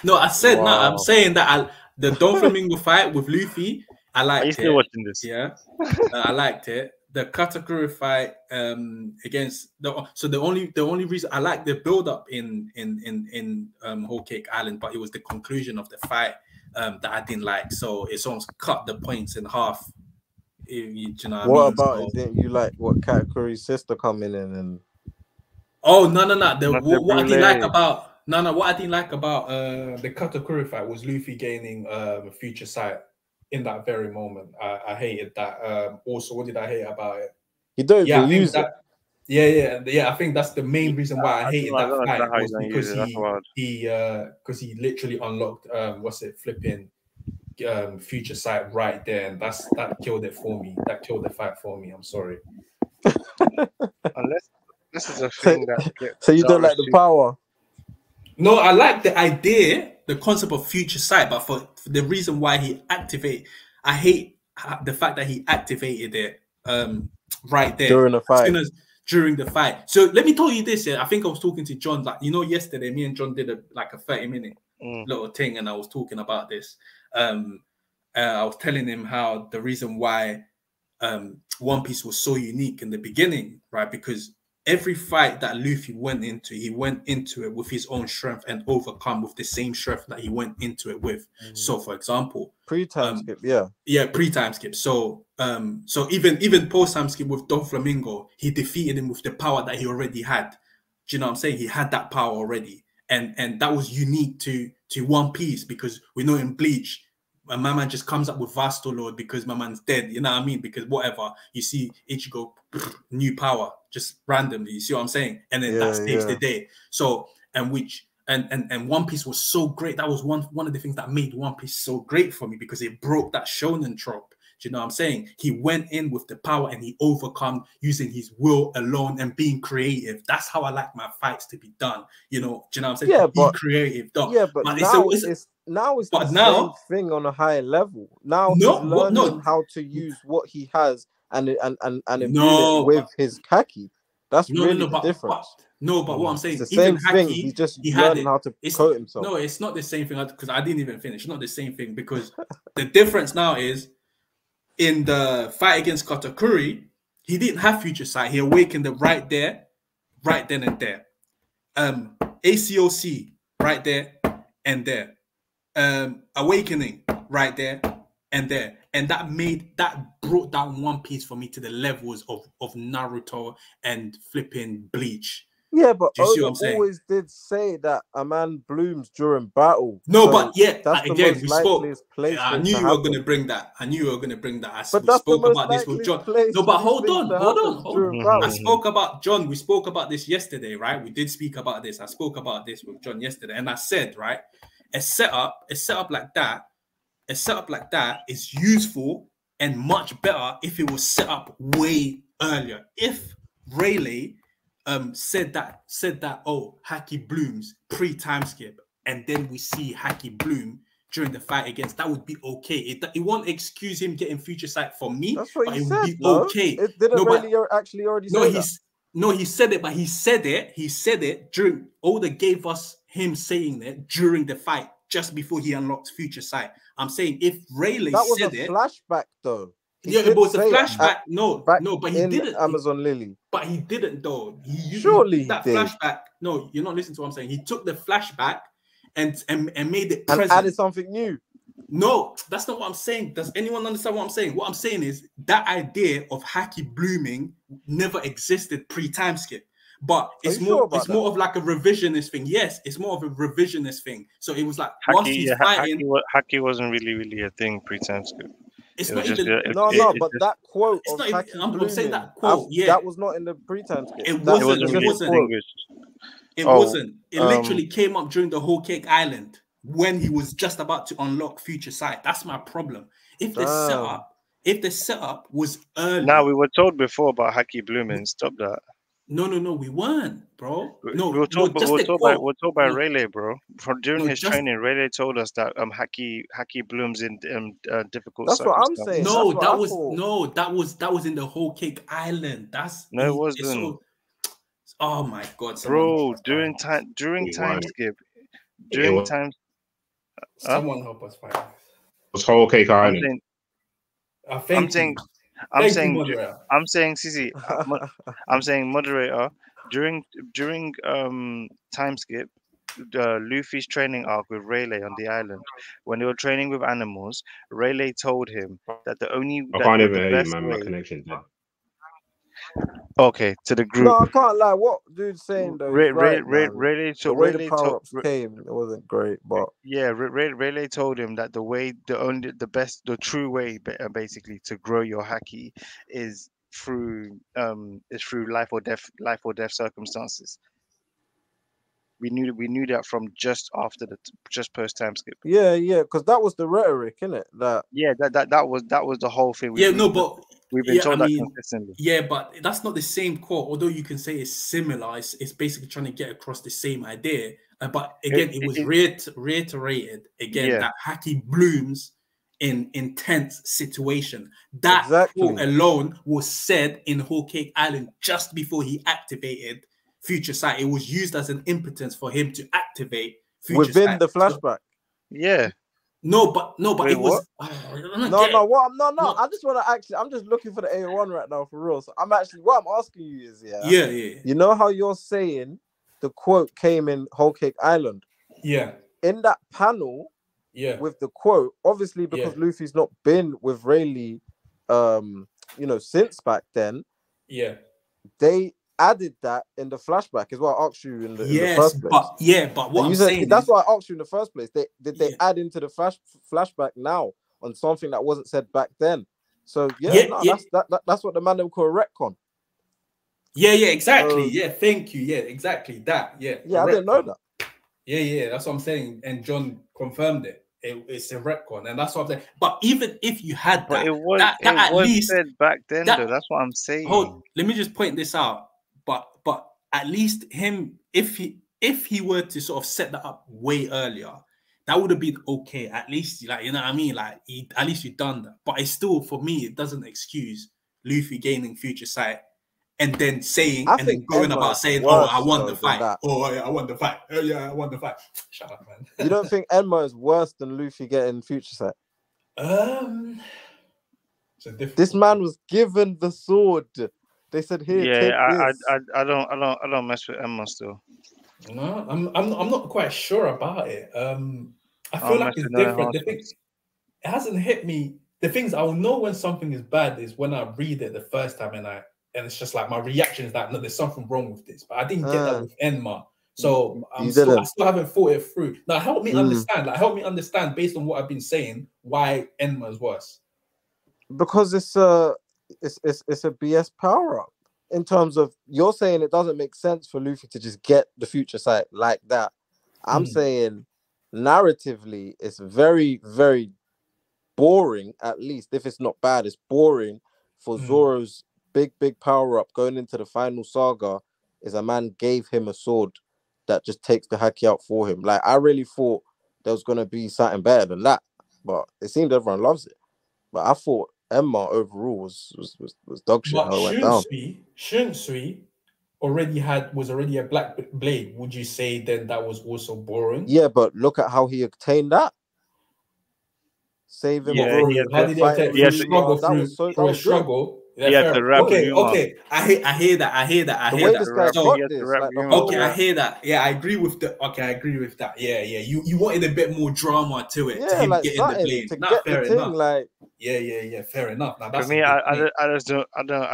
No, I said no. I'm saying that the Doflamingo fight with Luffy, I liked it. Are you still watching this? Yeah, I liked it. The Katakuri fight against the only reason I like the build up in Whole Cake Island, but it was the conclusion of the fight that I didn't like. So it's almost cut the points in half. You know what about it? Didn't you like what Katakuri's sister coming in and? Oh no! What I didn't like about. No, what I didn't like about the Katakuri fight was Luffy gaining future sight in that very moment. I hated that. Also, what did I hate about it? You don't even use it. Yeah. I think that's the main reason why I hated that fight was because he literally unlocked flipping future sight right there, and that killed it for me. That killed the fight for me. I'm sorry. Unless this is a thing that. So you don't like the power. No, I like the idea, the concept of future sight, but for the reason why he activated, I hate the fact that he activated it right there during the fight. So let me tell you this. I think I was talking to John, like yesterday, me and John did a 30-minute little thing, and I was talking about this. I was telling him how the reason why One Piece was so unique in the beginning, right? Because every fight that Luffy went into, he went into it with his own strength and overcome with the same strength that he went into it with. So, for example, pre-time skip, pre-time skip. So, so even post-time skip with Doflamingo, he defeated him with the power that he already had. Do you know what I'm saying? He had that power already, and that was unique to One Piece, because we know in Bleach, my man just comes up with Vasto Lord because my man's dead. You know what I mean? Because whatever, you see Ichigo, new power, just randomly. You see what I'm saying? And then that saves the day. So, and One Piece was so great. That was one of the things that made One Piece so great for me, because it broke that shonen trope. Do you know what I'm saying? He went in with the power and he overcome using his will alone and being creative. That's how I like my fights to be done. You know, do you know what I'm saying? Yeah, be creative. Don't. Yeah, but now it's the same thing on a higher level. Now he's learning how to use what he has and imbue it with his Haki. That's really the difference. But what I'm saying, it's the same thing. Haki, he's just learning how to coat himself. No, it's not the same thing, because I didn't even finish. It's not the same thing, because the difference now is, in the fight against Katakuri, he didn't have future sight. He awakened it right there, right then and there. ACOC, right there and there. Awakening, right there and there. And that brought down One Piece for me to the levels of Naruto and flipping Bleach. Yeah, but Oda always did say that a man blooms during battle. No, but yeah, that's again, we spoke. I knew you were going to bring that. I knew you were going to bring that. We spoke about this with John. No, but hold on. I spoke about John. We spoke about this yesterday, right? We did speak about this. I spoke about this with John yesterday, and I said, right, a setup like that is useful and much better if it was set up way earlier. If Rayleigh said that Haki blooms pre-time skip, and then we see Haki bloom during the fight against, that would be okay. It won't excuse him getting future sight for me. That's what but he it said, would be okay. It didn't really actually already say that. No, he said it, but he said it during Oda gave us him saying it during the fight, just before he unlocked future sight. I'm saying if Rayleigh said it, that was a flashback though. It was a flashback. But he didn't. Amazon Lily. But he didn't though. Surely that did. Flashback. No, you're not listening to what I'm saying. He took the flashback and made it and present. added something new. No, that's not what I'm saying. Does anyone understand what I'm saying? What I'm saying is that idea of Haki blooming never existed pre-time skip. But it's more of like a revisionist thing. Yes, it's more of a revisionist thing. So it was like once he's fighting, Haki wasn't really a thing pre-time skip. It's not even but that quote of Haki I'm saying that quote. That was not in the pre-time skip. It wasn't. It wasn't. It literally came up during the Whole Cake Island when he was just about to unlock future sight. That's my problem. If the setup was early. Now we were told before about Haki blooming. Stop that. No, we weren't, bro. No, we were told by Rayleigh, bro. During his training, Rayleigh told us that Haki blooms in difficult. That's what I'm saying. That was in the Whole Cake Island. It wasn't. Oh my god, bro! During time skip, someone help us find. It was Whole Cake Island. I'm saying, Sisi, I'm saying moderator, during time skip, Luffy's training arc with Rayleigh on the island, when they were training with animals, Rayleigh told him that the only I can't even hear you, man. My connection's dead. Okay, to the group. No, I can't lie. What dude's saying though? Rayleigh the way the power-ups came, it wasn't great, but yeah, Rayleigh told him that the true way, basically, to grow your Haki is through life or death circumstances. We knew that from just post time skip. Yeah, because that was the rhetoric, innit? That was the whole thing. We've been told that consistently. Yeah, but that's not the same quote. Although you can say it's similar, it's basically trying to get across the same idea. But again, it was reiterated again that Haki blooms in intense situation. That quote alone was said in Whole Cake Island just before he activated future sight. It was used as an impotence for him to activate future within sight. the flashback. Yeah. No, but Wait, it was. No. I just want to actually. I'm just looking for the A1 right now for real. So what I'm asking you is, Yeah. You know how you're saying the quote came in Whole Cake Island? Yeah. In that panel, with the quote, obviously because Luffy's not been with Rayleigh, since back then. Yeah. They added that in the flashback is what I asked you in the first place. But what I'm saying that's why I asked you in the first place. They add into the flashback now on something that wasn't said back then. So that's what the man them call a retcon. Yeah, exactly. Thank you. Yeah, exactly that. Yeah, I didn't know that. Yeah, that's what I'm saying. And John confirmed it. It's a retcon, and that's what I'm saying. But even if you had that, it was at least said back then, though. That's what I'm saying. Let me just point this out. But at least him, if he were to sort of set that up way earlier, that would have been okay. At least, like, you know what I mean? Like, at least you've done that. But it's still, for me, it doesn't excuse Luffy gaining future sight and then going about saying, "Oh, I won the fight. Oh, yeah, I won the fight. Oh, yeah, I won the fight." Shut up, man. You don't think Enma is worse than Luffy getting future sight? This man was given the sword. They said, "Here, take this." I don't mess with Enma still. No, I'm not quite sure about it. I feel like it's different. It hasn't hit me. The things I'll know when something is bad is when I read it the first time and it's just like my reaction is like, no, there's something wrong with this. But I didn't get that with Enma. So I still haven't thought it through. Now help me understand. Like, help me understand based on what I've been saying why Enma is worse. Because it's a BS power up. In terms of, you're saying it doesn't make sense for Luffy to just get the future sight like that. I'm saying narratively, it's very, very boring. At least if it's not bad, it's boring for Zoro's big power up going into the final saga. Is a man gave him a sword that just takes the haki out for him. Like, I really thought there was gonna be something better than that, but it seemed everyone loves it. But I thought Enma overall was dog shit. But how it went down. Shunsui was already a black blade. Would you say then that was also boring? Yeah, but look at how he obtained that. Save him. How did he obtain? That was a struggle. Yeah, okay. I hear that. I hear that. I hear that. Yeah, I agree with that. Okay, I agree with that. Yeah. You wanted a bit more drama to it. To him like getting the blade. Fair enough. Like, yeah. Fair enough. Now, that's for me, I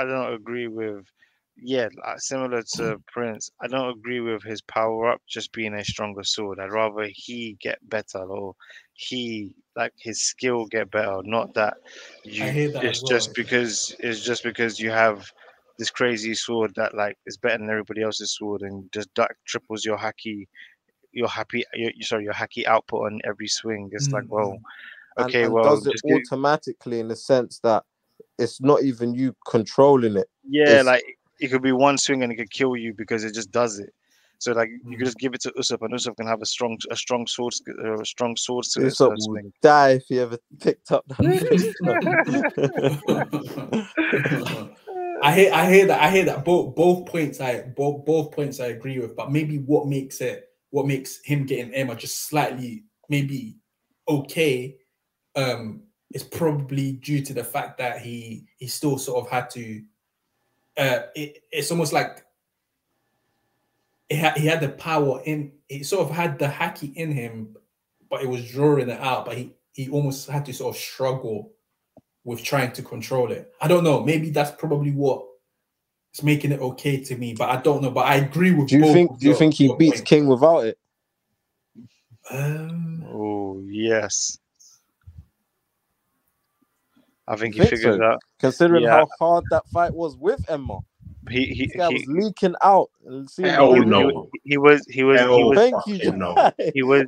don't agree with. Yeah, similar to Prince, I don't agree with his power up just being a stronger sword. I'd rather he get better, or his skill get better. Not that it's just because you have this crazy sword that is better than everybody else's sword and just triples your haki output on every swing. It's like, well, okay, and does it automatically in the sense that it's not even you controlling it. Yeah, it could be one swing and it could kill you because it just does it. So you could just give it to Usopp and Usopp can have a strong sword to it. Usopp would die if he ever picked up that. I hear that. Both points I agree with, but maybe what makes him getting Enma just slightly maybe okay, is probably due to the fact that he still sort of had to. It's almost like he had the power in. He sort of had the haki in him, but it was drawing it out. But he almost had to sort of struggle with trying to control it. I don't know. Maybe that's probably what is making it okay to me. But I don't know. But I agree with. Do you think he beats King without it? Oh yes. I think he figures out. Considering how hard that fight was with Enma, he was leaking out. Hell no. He was Thank you. No. He was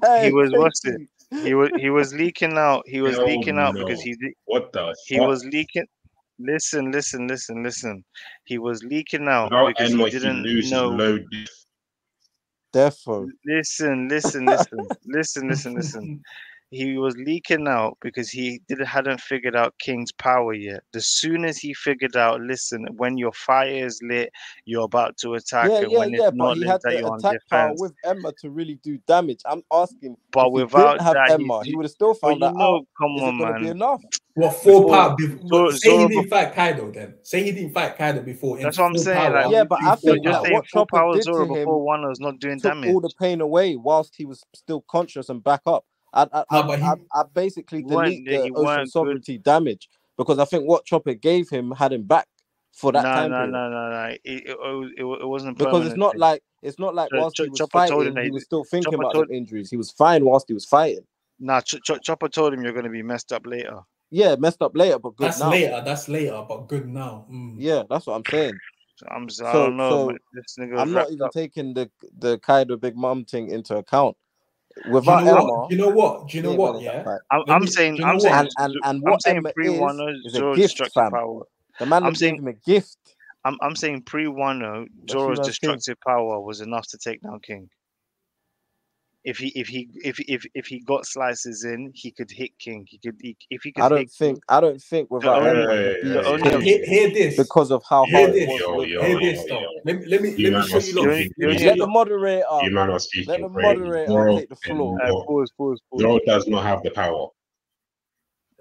leaking out. He was leaking out because he was leaking. Listen. He was leaking out because he didn't know. Therefore, Listen. he was leaking out because he hadn't figured out King's power yet. As soon as he figured out, listen, when your fire is lit, you're about to attack, and when it's But not he lit, had that the you're on attack power defense. with Enma to really do damage. I'm asking, But if he without didn't have that, Enma, he would have still found that out. Come Is on, it going to be man. enough? What, 4 power? Say Zoro, he didn't fight Kaido then. Say he didn't fight Kaido before. That's what I'm saying. Power, like, but I think you're that saying what full Chopper power did Zoro to him before Wano's not doing took damage. all the pain away whilst he was still conscious and back up. I basically delete the Ocean Sovereignty damage, because I think what Chopper gave him had him back for that time period. No. It wasn't because it's not like whilst he was fighting, he was still thinking about the injuries. He was fine whilst he was fighting. Nah, Chopper told him you're going to be messed up later. Yeah, messed up later, but good now. That's later, but good now. Yeah, that's what I'm saying. I don't know. So this nigga I'm not even taking the Kaido Big Mom thing into account. Without Enma, do you know what? Yeah, I'm saying what Enma is a gift, fam. Power. The man gave him a gift. I'm saying pre-Wano, Zoro's destructive power was enough to take down King. If he got slices in, he could hit King. I don't think without Enma, hear this, because of how hard it was. Hear this though. Let me show you. Let the moderator take the floor. Pause. Zoro does not have the power.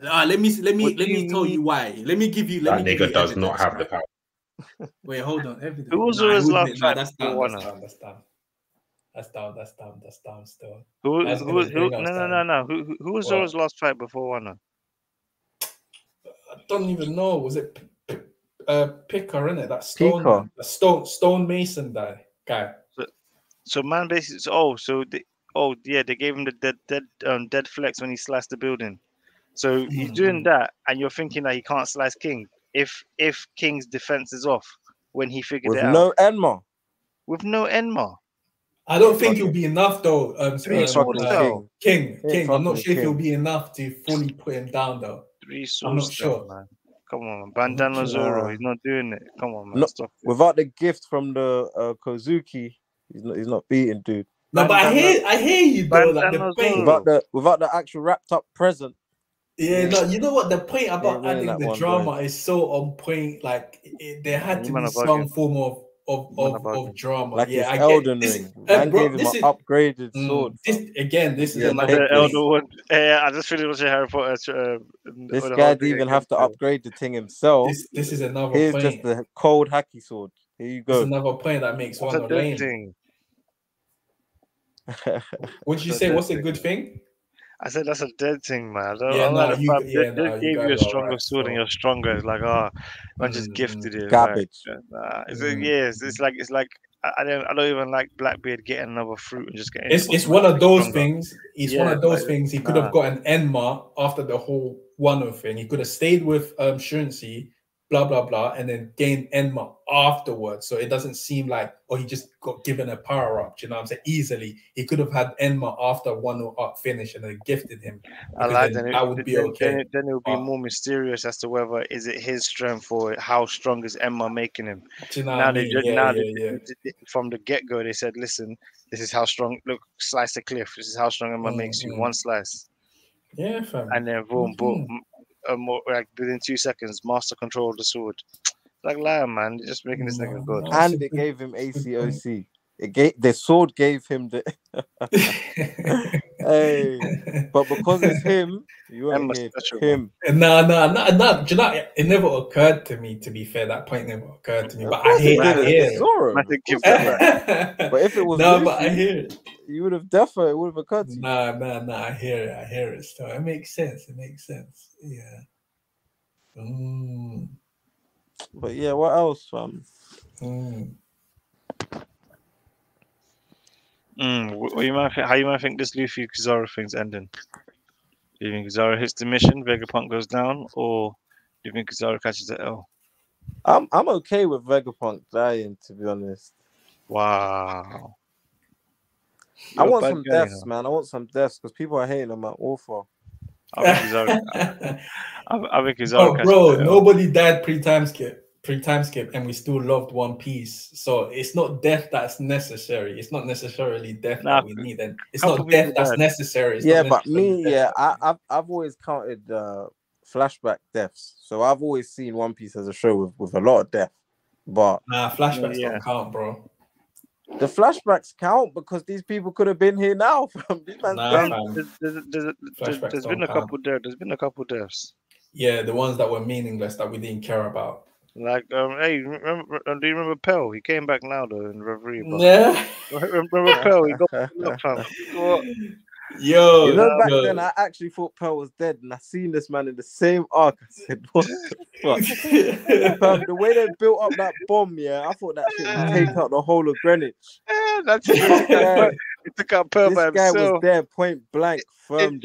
Let me tell you why. Let me give you. That nigga does not have the power. Wait, hold on. Evidence. Who was Zoro's last fight? That's down. Still. Who? No. Who was Zoro's last fight before Wano? I don't even know. Was it Picker, innit? That stone mason guy. So man, basically, they gave him the dead flex when he sliced the building. So he's doing that, and you're thinking that he can't slice King if King's defense is off when he figured it out. With no Enma. I don't think it'll be enough though. King. I'm not sure if it'll be enough to fully put him down though. I'm not sure. Man. Come on, Bandana Zoro. He's not doing it. Come on, man. Without the gift from the Kozuki, he's not beating, dude. No, but I hear you though. Like the point without the actual wrapped up present. Yeah, no, you know what the point about adding the drama is so on point. Like there had to be some form of drama. Like I get Elden Ring. Man gave him an upgraded sword. This is another Elden one. I just finished watching Harry Potter. This guy didn't even have to upgrade the thing himself. This is another Here's point. just the cold hacky sword. Here you go. It's another point that makes one lame. What did you say? What's a good thing? I said that's a dead thing, man. They gave you a stronger sword and you're stronger. It's like, man just gifted it. Garbage. It's like I don't even like Blackbeard getting another fruit and just getting. It's one of those things. It's one of those things. He could have got an Enma after the whole Wano thing. He could have stayed with Shunsi, blah blah blah, and then gained Enma afterwards. So it doesn't seem like, he just got given a power up. Do you know what I'm saying? Easily, he could have had Enma after Wano arc finish and then gifted him. I like that. That would be okay. Then it would be more mysterious as to whether is it his strength or how strong is Enma making him. Do you know what I mean? From the get go, they said, "Listen, this is how strong. Look, slice the cliff. This is how strong Enma makes you. One slice." Yeah, fam. And then boom. Like within 2 seconds, master control of the sword. Like lion, man, you're just making this nigga good. And it gave him ACOC. The sword gave him the. Hey, but because it's him, you won't hear him. No. Do you know? It never occurred to me. To be fair, that point never occurred to me. But I hear it. Zoro. But if it was I hear it. You would have definitely would have occurred to you. No. I hear it. So it makes sense. Yeah. But yeah, what else, fam? How you might think this Luffy Kizaru thing's ending? Do you think Kizaru hits the mission, Vegapunk goes down, or do you think Kizaru catches the L? I'm okay with Vegapunk dying, to be honest. Wow. I want some deaths, man. I want some deaths because people are hating on my author. I think Kizaru. Bro, nobody died pre-time skip. pre-time skip, and we still loved One Piece. So it's not death that's necessary. It's not necessarily death that we need, and it's not death that's necessary. It's but me, I've always counted flashback deaths. So I've always seen One Piece as a show with a lot of death. But flashbacks don't count, bro. The flashbacks count because these people could have been here now. There's been a couple there. There's been a couple deaths. Yeah, the ones that were meaningless that we didn't care about. Like, hey, do you remember Pell? He came back now though in Reverie. Yeah. Remember Pell? He got locked up. Yo, you know, back then I actually thought Pell was dead, and I seen this man in the same arc. I said, "What the fuck?" The way they built up that bomb, I thought that shit would take out the whole of Greenwich. Yeah, that's it. It took out Pell by himself. This guy was there, point blank, firm.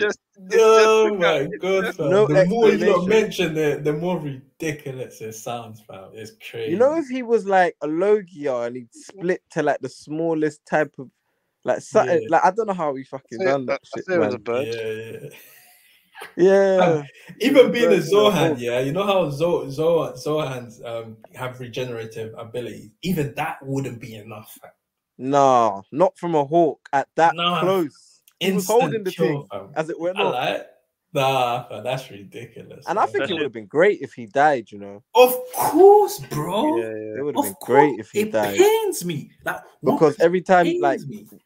Oh my god! No, the more you don't mention it, the more ridiculous it sounds, fam. It's crazy. You know, if he was like a Logia and he'd split to like the smallest type of. Like, like I don't know how he fucking done that shit, man. Was a bird. Yeah. Even being a Zohan, you know how Zohans have regenerative ability. Even that wouldn't be enough. Nah, not from a hawk at that close. He was holding the thing as it went off. Nah, that's ridiculous. And I think it would have been great if he died, you know. Of course, bro. It would have been great if he died. It pains me. Because every time, like,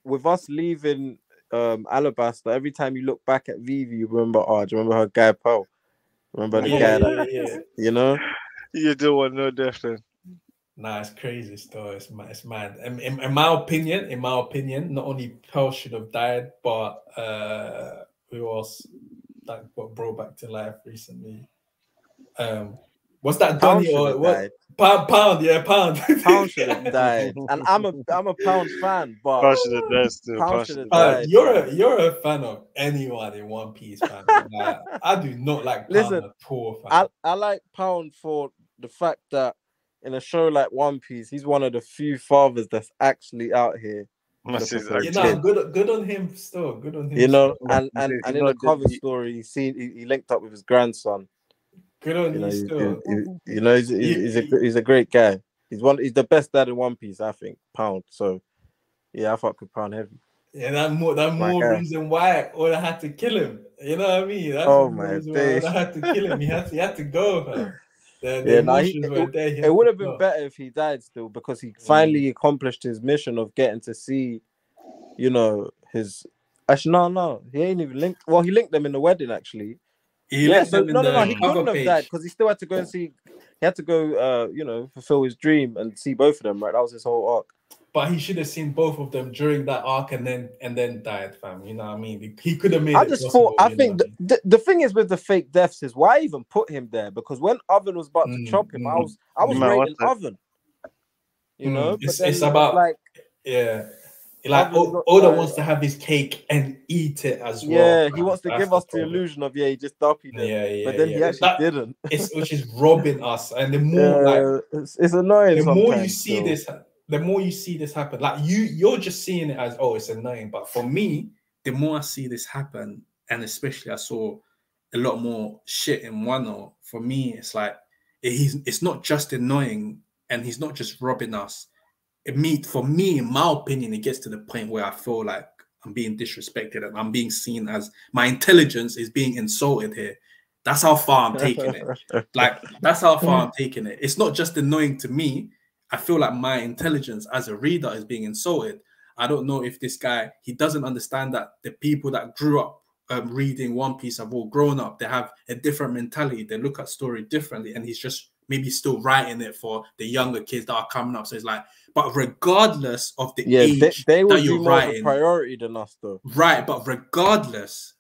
with us leaving Alabaster, every time you look back at Vivi, you remember, do you remember her guy, Pearl? Remember the guy that, you know? You do want no death then. Nah, it's crazy still. It's mad. In my opinion, not only Pearl should have died, but who else? That got brought back to life recently. What's that? Donny or what? Pound, Pound should have died. And I'm a Pound fan, but Pound should have died still. Pound should have died. You're a fan of anyone in One Piece, man. I do not like Pound at all, fam. I like Pound for the fact that in a show like One Piece, he's one of the few fathers that's actually out here. Good on him still. Good on him. You know, and in the cover story, he linked up with his grandson. Good on you still. You know, he's a great guy. He's the best dad in One Piece, I think. Pound. So yeah, I fuck with Pound heavy. Yeah, that more reason why I would have had to kill him. You know what I mean? That's my days. I had to kill him. He had to go, man. It would have been better if he died still, because he finally accomplished his mission of getting to see, you know, his. Actually, no, he ain't even linked. Well, he linked them in the wedding actually. He couldn't have died because he still had to go and see. He had to go, you know, fulfill his dream and see both of them. Right, that was his whole arc. But he should have seen both of them during that arc and then died, fam. You know what I mean? He could have made. I think the thing is with the fake deaths is why I even put him there, because when Oven was about to chop him, I was rating Oven. You know, it's about like like Oda wants to have his cake and eat it as well. Yeah, he wants to give us the illusion of he just duppied it. But then he actually didn't. Which is robbing us, and the more it's annoying. The more you see this. The more you see this happen, like you're just seeing it as, oh, it's annoying. But for me, the more I see this happen, and especially I saw a lot more shit in Wano, for me, it's like it's not just annoying, and he's not just robbing us. For me, in my opinion, it gets to the point where I feel like I'm being disrespected and I'm being seen as my intelligence is being insulted here. That's how far I'm taking it. That's how far I'm taking it. It's not just annoying to me. I feel like my intelligence as a reader is being insulted. I don't know if this guy, he doesn't understand that the people that grew up reading One Piece have all grown up. They have a different mentality. They look at story differently. And he's just maybe still writing it for the younger kids that are coming up. So it's like, but regardless of the age they that you're writing, more priority than us though. Right, but regardless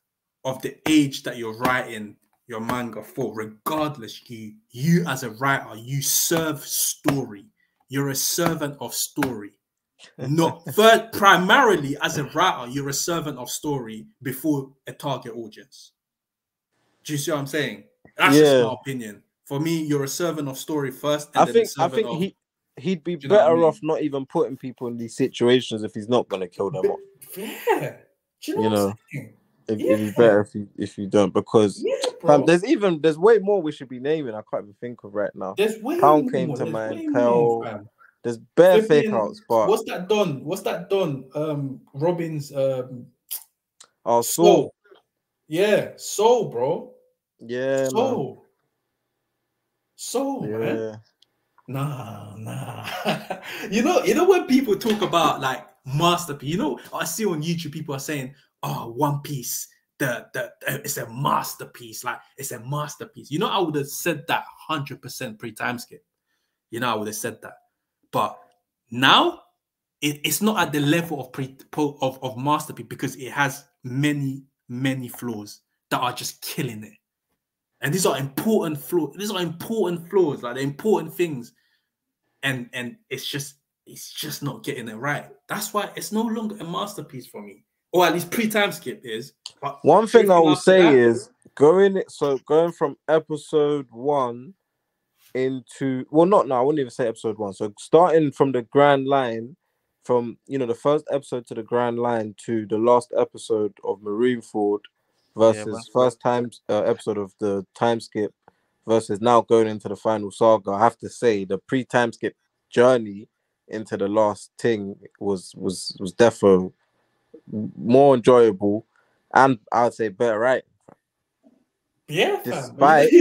of the age that you're writing your manga for, regardless, you as a writer, you serve story. You're a servant of story. Not primarily as a writer, you're a servant of story before a target audience. Do you see what I'm saying? That's just my opinion. For me, you're a servant of story first. And I think he'd be better off not even putting people in these situations if he's not going to kill them off. Yeah. Do you know what I'm saying? It'd be better if you don't, because fam, there's way more we should be naming. I can't even think of right now. There's way Pound more. came to There's mind. way Pell. more, fam. There's bare fake outs, but what's that done? Robin's Soul. Yeah, Soul, bro. Yeah, Soul, yeah. man. Nah. you know when people talk about like masterpiece, I see on YouTube people are saying, "Oh, One Piece, it's a masterpiece. Like it's a masterpiece." I would have said that 100% pre-time skip. I would have said that, but now it's not at the level of masterpiece because it has many flaws that are just killing it. And these are important flaws. Like the important things. And it's just not getting it right. That's why it's no longer a masterpiece for me. Or at least pre-time skip is. But one thing I will say is going from episode 1 into I wouldn't even say episode 1. So starting from the Grand Line, from the first episode to the Grand Line to the last episode of Marineford versus first time episode of the time skip versus now going into the final saga, I have to say the pre-time skip journey into the last thing was defo more enjoyable, and I would say better, right? Yeah, despite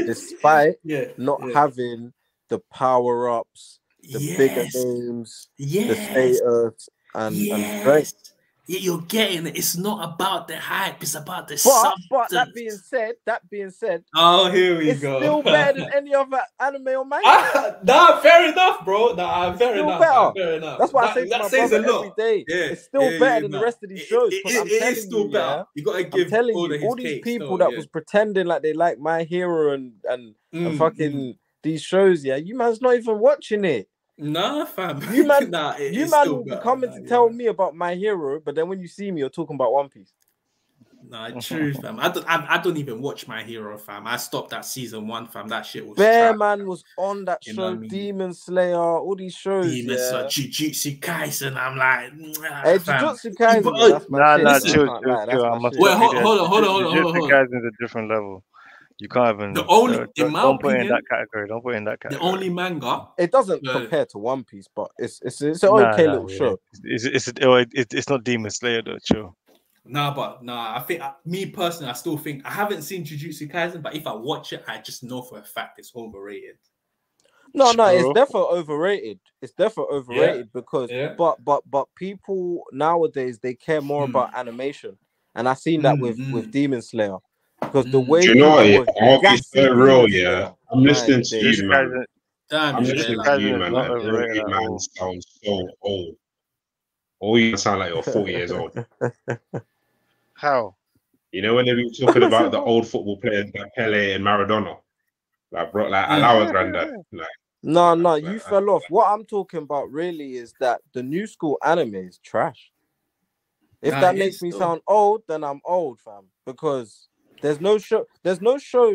not having the power-ups, the bigger names, the status, and strength. You're getting it. It's not about the hype. It's about the substance. But that being said, oh, here we it's go. It's still better than any other anime or manga. Fair enough, bro. Fair enough. That's why I say to my brother every day. It's still better than the rest of these shows. It is still better. You gotta give all these people that was pretending like they like My Hero and fucking these shows. Yeah, you man's not even watching it. Nah, fam. You man will be coming to tell me about My Hero, but then when you see me, you're talking about One Piece. Nah, true, fam. I don't even watch My Hero, fam. I stopped at season 1, fam. That shit was Bear Man was on that show, Demon Slayer, all these shows. Jujutsu Kaisen. I'm like, hey, Jujutsu Kaisen, that's my shit. Chill. Wait, hold on. Jujutsu Kaisen is a different level. You can't even. The only, in my don't put opinion, in that category. Don't put in that category. The only manga. It doesn't compare to One Piece, but it's an okay little show. It's not Demon Slayer though, chill. I think me personally, I still think I haven't seen Jujutsu Kaisen, but if I watch it, I just know for a fact it's overrated. No, it's definitely overrated. It's definitely overrated because, but people nowadays they care more about animation, and I seen that with Demon Slayer. Because the way I'll be so real, yeah. I'm listening to you, man. I'm listening to you, man. Like, every man sounds so old. All you sound like you're 40 years old. How? When they were talking about the old football players like Pele and Maradona, allow us, granddad. No, you fell off. What I'm talking about really is that the new school anime is trash. If that makes me sound old, then I'm old, fam. Because there's no show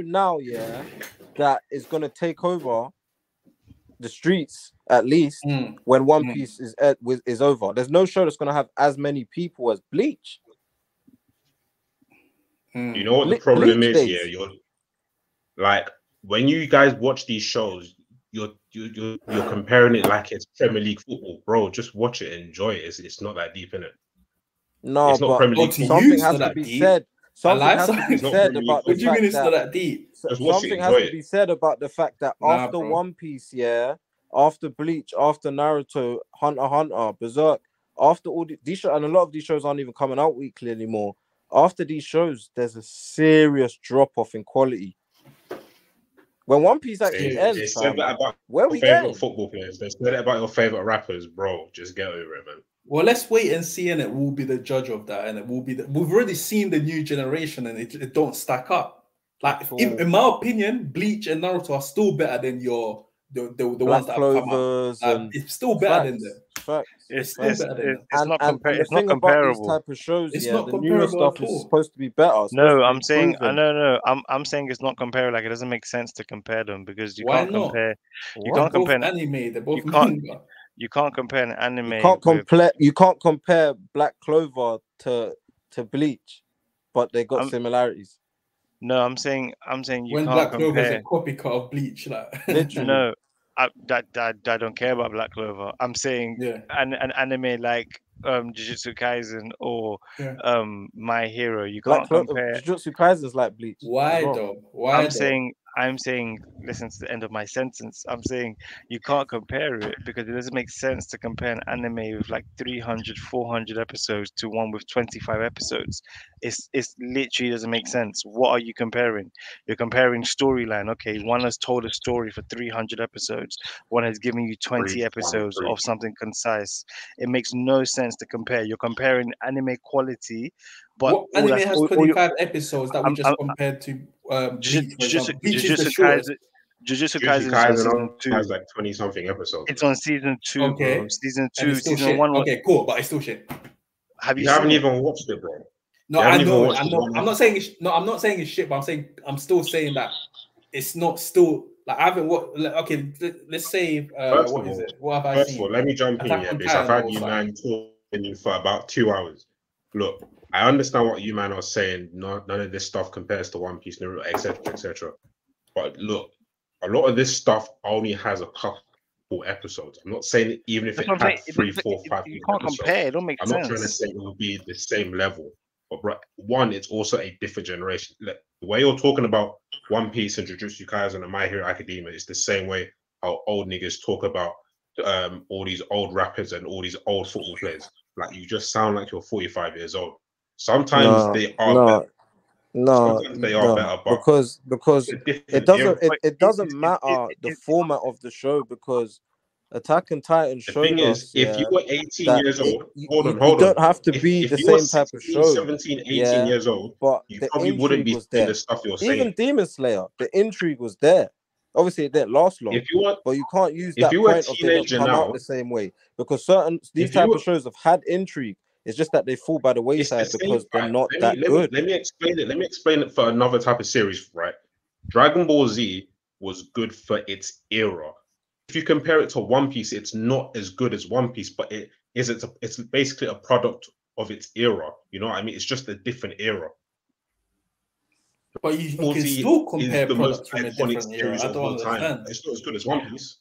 now, that is gonna take over the streets at least when One Piece is over. There's no show that's gonna have as many people as Bleach. You know what the problem is? Yeah, you're like when you guys watch these shows, you're comparing it like it's Premier League football, bro. Just watch it, enjoy it. It's not that deep in it. No, it's not Premier League. Something has to be said. Something has to be said about the fact that something has to be said about the fact that after One Piece, after Bleach, after Naruto, Hunter x Hunter, Berserk, after all these shows, and a lot of these shows aren't even coming out weekly anymore. After these shows, there's a serious drop-off in quality. When One Piece actually ends, they said that about where we favorite football players. They said it about your favorite rappers, bro. Just get over it, man. Well, let's wait and see, and it will be the judge of that, and it will be. We've already seen the new generation, and it don't stack up. Like, in my opinion, Bleach and Naruto are still better than the ones that have come out. It's still better than them. Facts. It's not comparable. These type of shows, the newer stuff is supposed to be better. I'm saying it's not comparable. Like, it doesn't make sense to compare them because you can't compare. You can't compare anime. They're both manga. You can't compare an anime. You can't compare Black Clover to Bleach. but they got similarities. No, I'm saying you when can't Black compare. Clover's a copycat of Bleach, like Literally. No, I don't care about Black Clover. I'm saying an anime like Jujutsu Kaisen or My Hero. You can't compare. Jujutsu Kaisen's like Bleach. Why though? Why? I'm saying, listen to the end of my sentence. I'm saying you can't compare it because it doesn't make sense to compare an anime with like 300, 400 episodes to one with 25 episodes. It's literally doesn't make sense. What are you comparing? You're comparing storyline. Okay, one has told a story for 300 episodes. One has given you 20 episodes of something concise. It makes no sense to compare. You're comparing anime quality. But what anime has 25 episodes that we just compared to Bleach, for example? Bleach is the shortest. Jujutsu Kaisen is on season 2. Has like 20-something episodes. It's on season 2, okay. bro. Season 2, season shit. 1. Okay, cool, but it's still shit. You haven't even watched it, bro. No, I know. I'm not saying it's shit, but I'm still saying that it's not still like I haven't watched. Okay, let's say what is it? What have I seen? First of all, let me jump in here because I've had you man talking for about 2 hours. Look, I understand what you man are saying. None of this stuff compares to One Piece, Naruto, etc., etc. But look, a lot of this stuff only has a couple episodes. I'm not saying even if it had 3, 4, 5 you can't episodes, compare. It don't make sense. I'm not trying to say it will be the same level. But one, it's also a different generation. The way you're talking about One Piece and Jujutsu Kaisen and My Hero Academia is the same way how old niggas talk about all these old rappers and all these old football players. Like you just sound like you're 45 years old. Sometimes they are better. Sometimes they are better, but because it doesn't matter the format of the show because Attack on Titan showed us. If you were 18 years old, hold on. You don't have to be the same type of show. 17, 18 years old, but you the probably wouldn't be there. the stuff you're saying. Even Demon Slayer, the intrigue was there. Obviously, it didn't last long. But you can't use that point of they don't come out the same way because these type of shows have had intrigue. It's just that they fall by the wayside because they're not that good. Let me explain it. Let me explain it for another type of series, right? Dragon Ball Z was good for its era. If you compare it to One Piece, it's not as good as One Piece, but it's basically a product of its era. You know what I mean? It's just a different era. But you can still compare products from a different era. I don't understand. It's not as good as One Piece.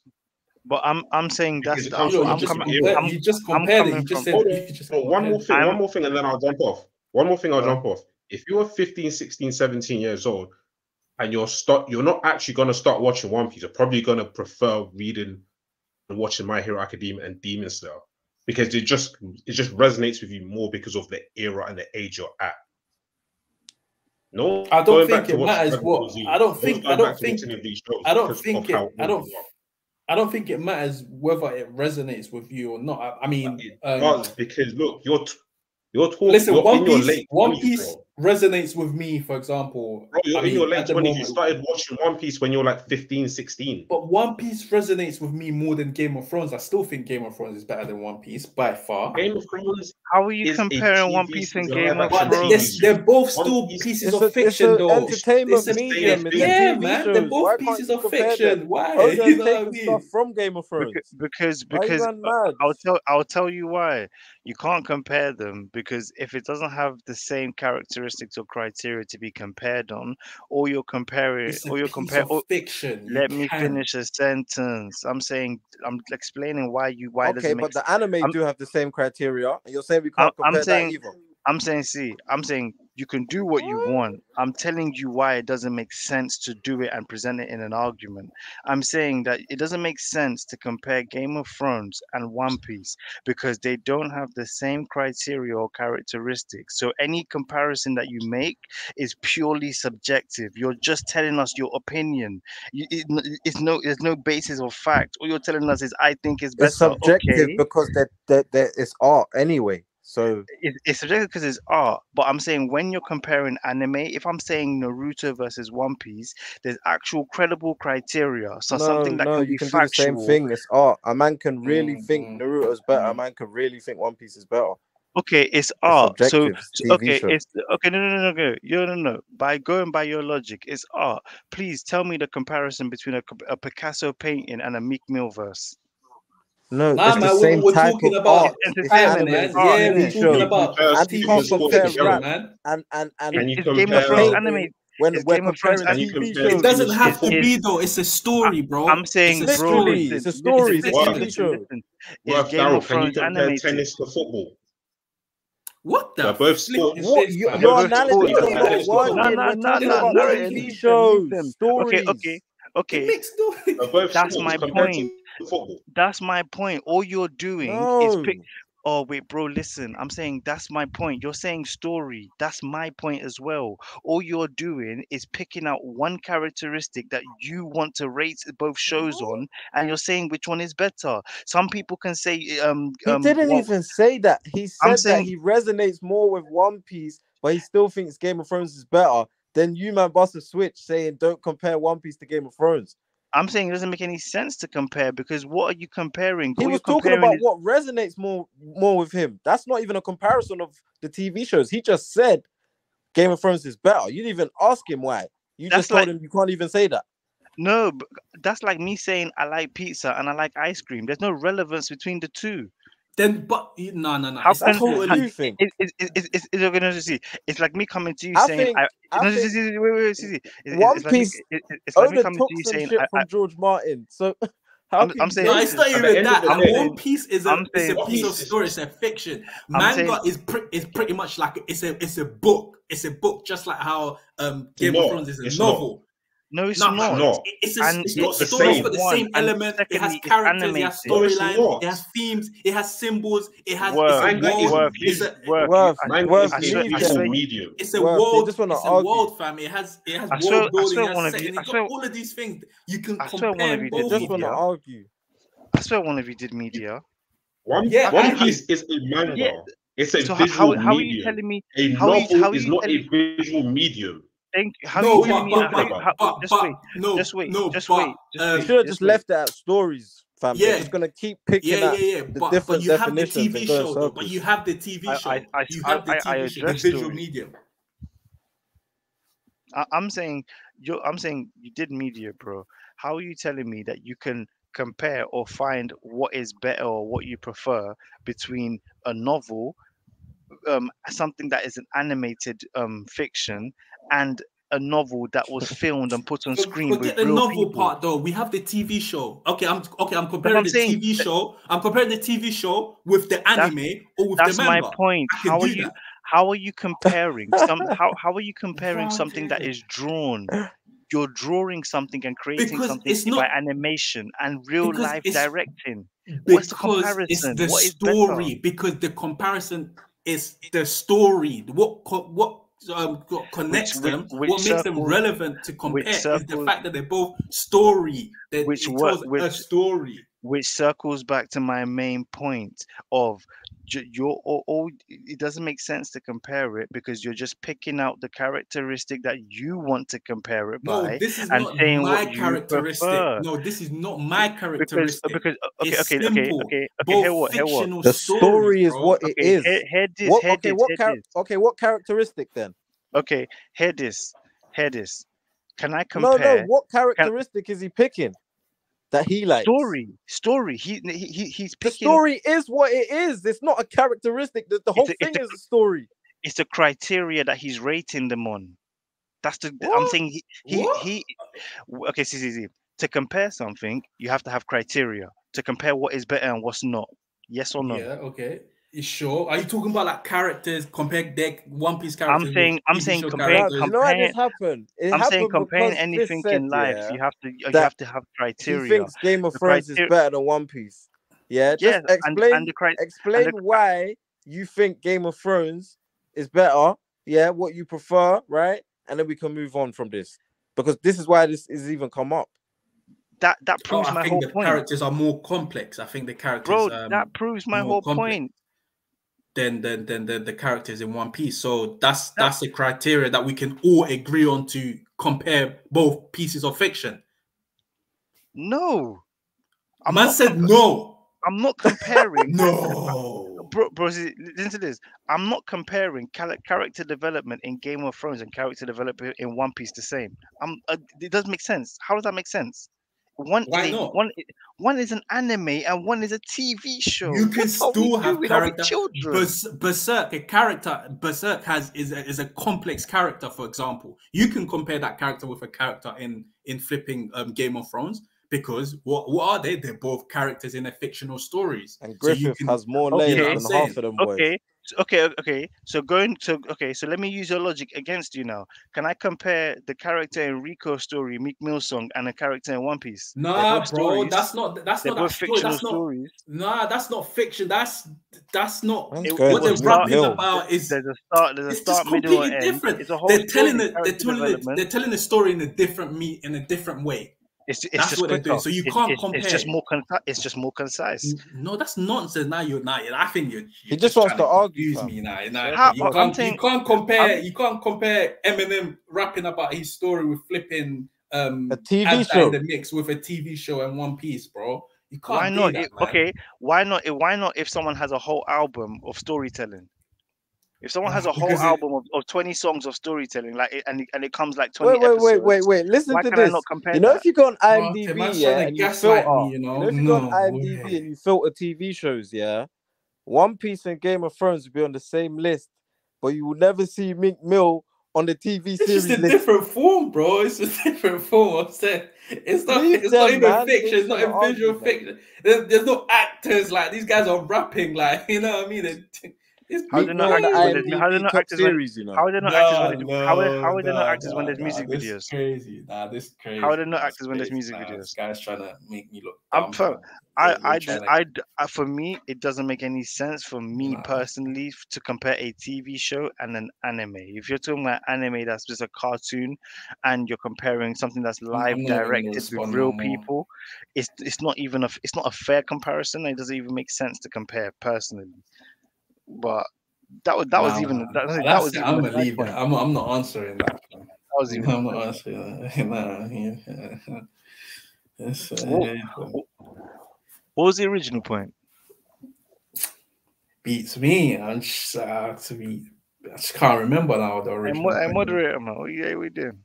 But I'm saying that's you just compared it. You just said one more thing, and then I'll jump off. One more thing, I'll jump off. If you are 15, 16, 17 years old, and you're not actually going to start watching One Piece, you're probably going to prefer reading and watching My Hero Academia and Demon Slayer because it just resonates with you more because of the era and the age you're at. No, I don't think it matters what. I don't think it matters whether it resonates with you or not. I mean, it does because look, you're talking. Listen, One Piece resonates with me, for example. Bro, you're in your late 20s. You started watching One Piece when you're like 15, 16. But One Piece resonates with me more than Game of Thrones. I still think Game of Thrones is better than One Piece by far. Game of Thrones. How are you comparing One Piece and Game of Thrones? They're both still pieces of fiction, though. Entertainment medium. Yeah, man. They're both pieces of fiction. Why? You know what I mean? Stuff from Game of Thrones. Because I'll tell you why. You can't compare them because if it doesn't have the same characteristics or criteria to be compared on, or you're comparing, fiction. Let me finish a sentence. I'm explaining why okay, doesn't make sense. The anime do have the same criteria. And you're saying we can't compare that either. I'm saying you can do what you want. I'm telling you why it doesn't make sense to do it and present it in an argument. I'm saying that it doesn't make sense to compare Game of Thrones and One Piece because they don't have the same criteria or characteristics. So any comparison that you make is purely subjective. You're just telling us your opinion. There's no basis of fact. All you're telling us is I think it's better. It's subjective because it's art anyway. So it's subjective because it's art, but I'm saying when you're comparing anime, if I'm saying Naruto versus One Piece, there's actual credible criteria. So something that can be factual. Do the same thing. It's art. A man can really think Naruto's better. A man can really think One Piece is better. Okay, it's art. So no. By going by your logic, it's art. Please tell me the comparison between a Picasso painting and a Meek Mill verse. No, Nah, it's the man, same we're type talking of about art. It's entertainment, man. animated art, Yeah, we're TV innit? talking shows, about Just and you keep TV can't the sport compare TV show, together. rap man. and Can you Is Game of Thrones compare? animated? when Is we're Game of Thrones comparing Can you TV compare It shows. doesn't teams to have to football? be though. It's a story, I'm bro. It's saying, a bro, story. Literally, it's listen, a story. It's a What? TV show. Is Worth Game Daryl, of can you Thrones compare animated? tennis to football? What They're the both flip is sports. What this, They're fam? They're your both both sports. analogies You sports. are compare not tennis to No, football. working. no, We're no, talking They're no, not about narrative. TV working. Believe shows, them. stories. Okay. It makes story. They're both That's sports my compared point. to football. That's my point. All you're doing is pick. No, Oh wait, bro, listen. I'm saying that's my point. You're saying story. That's my point as well. All you're doing is picking out one characteristic that you want to rate both shows on, and you're saying which one is better. Some people can say, he didn't well, even say that. He I'm said that saying, he resonates more with One Piece, but he still thinks Game of Thrones is better. Then you man bust a switch saying don't compare One Piece to Game of Thrones. it doesn't make any sense to compare because what are you comparing? He All you're was talking comparing about is what resonates more with him. That's not even a comparison of the TV shows. He just said Game of Thrones is better. You didn't even ask him why. You just that's told like him you can't even say that. no, that's like me saying I like pizza and I like ice cream. There's no relevance between the two. Then, but no. How It's That's can what how, you totally. think. it's organized to see? It's like me coming to you I saying think I no, think wait, see. One It's like me Piece it's like me Oda coming to took you some saying shit from George Martin. So how can I'm you No, saying say it's this? not At the even end of that. the Like I'm day, One saying Piece is I'm a saying One piece of Piece is story. It's a fiction. I'm saying Manga is pretty much like it's a book. It's a book, just like how Game of not. Thrones is a It's not. novel. no, it's No, It's not. not. And it's Not got the story. It's not same. got the one, same and elements. It has secondly, it's characters. It has animated. No, it's storyline. not. It has themes. It has symbols. It's a Worth, Manga is world. worth, It's vis- a you, manga is Worth, a leave I them. visual swear, medium. it's a Worth, they world. just want to It's a argue. world, fam. It has world I building. swear, It one has of you, setting. It got all of these things. You can I swear, one compare of you They did both just of want to them. media. argue. I swear, one of you did media. Yeah, One I Piece is a Yeah. manga. It's a So visual how are you medium. telling me? A How novel are is you not telling? a visual medium. How are you no, What are telling you me? talking about? Just wait, no, just wait, no, just but wait, just You wait, should have just just wait. left it at stories, fam. They're yeah, just gonna keep picking at yeah. the But different you have the definitions TV and go in show though. But you circles. have the TV show. You have the I TV show, the address visual story. medium. I'm saying I'm saying you did media, bro. How are you telling me that you can compare or find what is better or what you prefer between a novel, something that is an animated fiction, and a novel that was filmed and put on screen with Forget the real novel people? part though. We have the TV show. I'm That's what comparing I'm the saying. TV show. I'm comparing the TV show with the That's anime or with the That's my manga. point. I can do that. How are you comparing how are you comparing something that is drawn? You're drawing something and creating Because something it's by not animation and real because life it's directing. What's the because it's comparison? the What is better? story. Because the comparison is the story. What Which connects which them? which What makes them circles relevant to which compare is the circles fact that they're both story. That which it what tells a story. which circles back to my main point of your all it doesn't make sense to compare it because you're just picking out the characteristic that you want to compare it No, by this is and not saying my what you characteristic. prefer. No, this is not my because characteristic. because okay It's okay okay simple. okay okay Both hear what fictional The stories, story is bro. what it okay is. hear this What? Okay, hear this okay, what characteristic then? okay hear this can I No. compare What can characteristic is he picking that he likes? story he's The picking story is what it is. It's not a characteristic. The whole it's thing is a story. the criteria that he's rating them on. That's I'm What? saying What? okay, see. To compare something, you have to have criteria to compare what is better and what's not. Yes or no? Yeah, okay. You sure? Are you talking about like characters, compare their One Piece characters with I'm TV saying show comparing Now, do you characters? know why this comparing happened? It I'm saying happened comparing because Fist anything said, in life, yeah, you that have to have he criteria. thinks Game of The Thrones is criteria, better than One Piece. Yeah, just yes, and explain the criteria, and explain the why you think Game of Thrones is better. Yeah, what you prefer, right? And then we can move on from this because this is why this is even come up. that Oh, proves I my think whole the point, characters are more complex. I think the characters bro. That proves my more whole complex point. than the characters in One Piece. So that's That a criteria that we can all agree on to compare both pieces of fiction. no, I'm Man not. said no. I'm not comparing. No. Bro, see, listen to this. I'm not comparing character development in Game of Thrones and character development in One Piece the same. It doesn't make sense. How does that make sense? one is an anime and one is a TV show. You can still have character. Children. Berserk is a complex character. For example, you can compare that character with a character in flipping Game of Thrones, because what are they? They're both characters in their fictional stories. And Griffith has more layers than half of them boys. Okay. So let me use your logic against you now. Can I compare the character in Rico's story, Meek Mill's song, and a character in One Piece? Nah, bro, stories. That's not fictional stories. Nah, that's not fiction. That's not what they're rapping about. Is there's a start, middle, and end. Different. It's a whole they're telling the story in a different way. That's what they're doing. So you can't compare. It's just more concise. No, that's nonsense. Now you're not. I think he just wants to argue me now. You can't compare Eminem rapping about his story with flipping a TV show in the mix with a TV show and One Piece, bro. You can't. Why not? Why not? Why not? If someone has a whole album of storytelling. If someone has a whole album of 20 songs of storytelling, and it comes like 20 episodes. Wait. Listen to this. You know, if you go on IMDb, and you filter, if you go on IMDb and you filter TV shows, One Piece and Game of Thrones will be on the same list, but you will never see Meek Mill on the TV series. It's just a different form, bro. It's a different form. I'm saying it's not even fiction. It's not a visual fiction. There's no actors like these guys are rapping, like, you know what I mean? How are they not actors when there's music videos? Crazy. This is crazy. How are they not actors when there's music videos? This guy's trying to make me look dumb. For me, it doesn't make any sense for me personally to compare a TV show and an anime. If you're talking about anime that's just a cartoon, and you're comparing something that's live directed with real people, it's not a fair comparison. It doesn't even make sense to compare personally. But I'm gonna leave it. I'm not answering that. I'm not answering that. What was the original point? Beats me. I just can't remember now the original. I moderator, man. What we did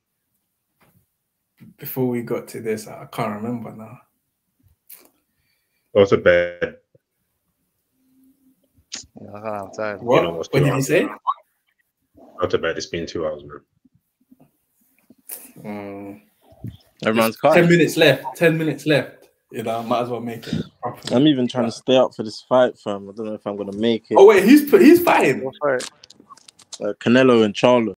before we got to this. I can't remember now. Go to bed. I'm tired. What did you say? Go to bed. It's been 2 hours, man. Everyone's cut. 10 minutes left. 10 minutes left. You know, I might as well make it. I'm even trying to stay up for this fight, fam. I don't know if I'm gonna make it. Oh wait, he's fighting. Canelo and Charlo.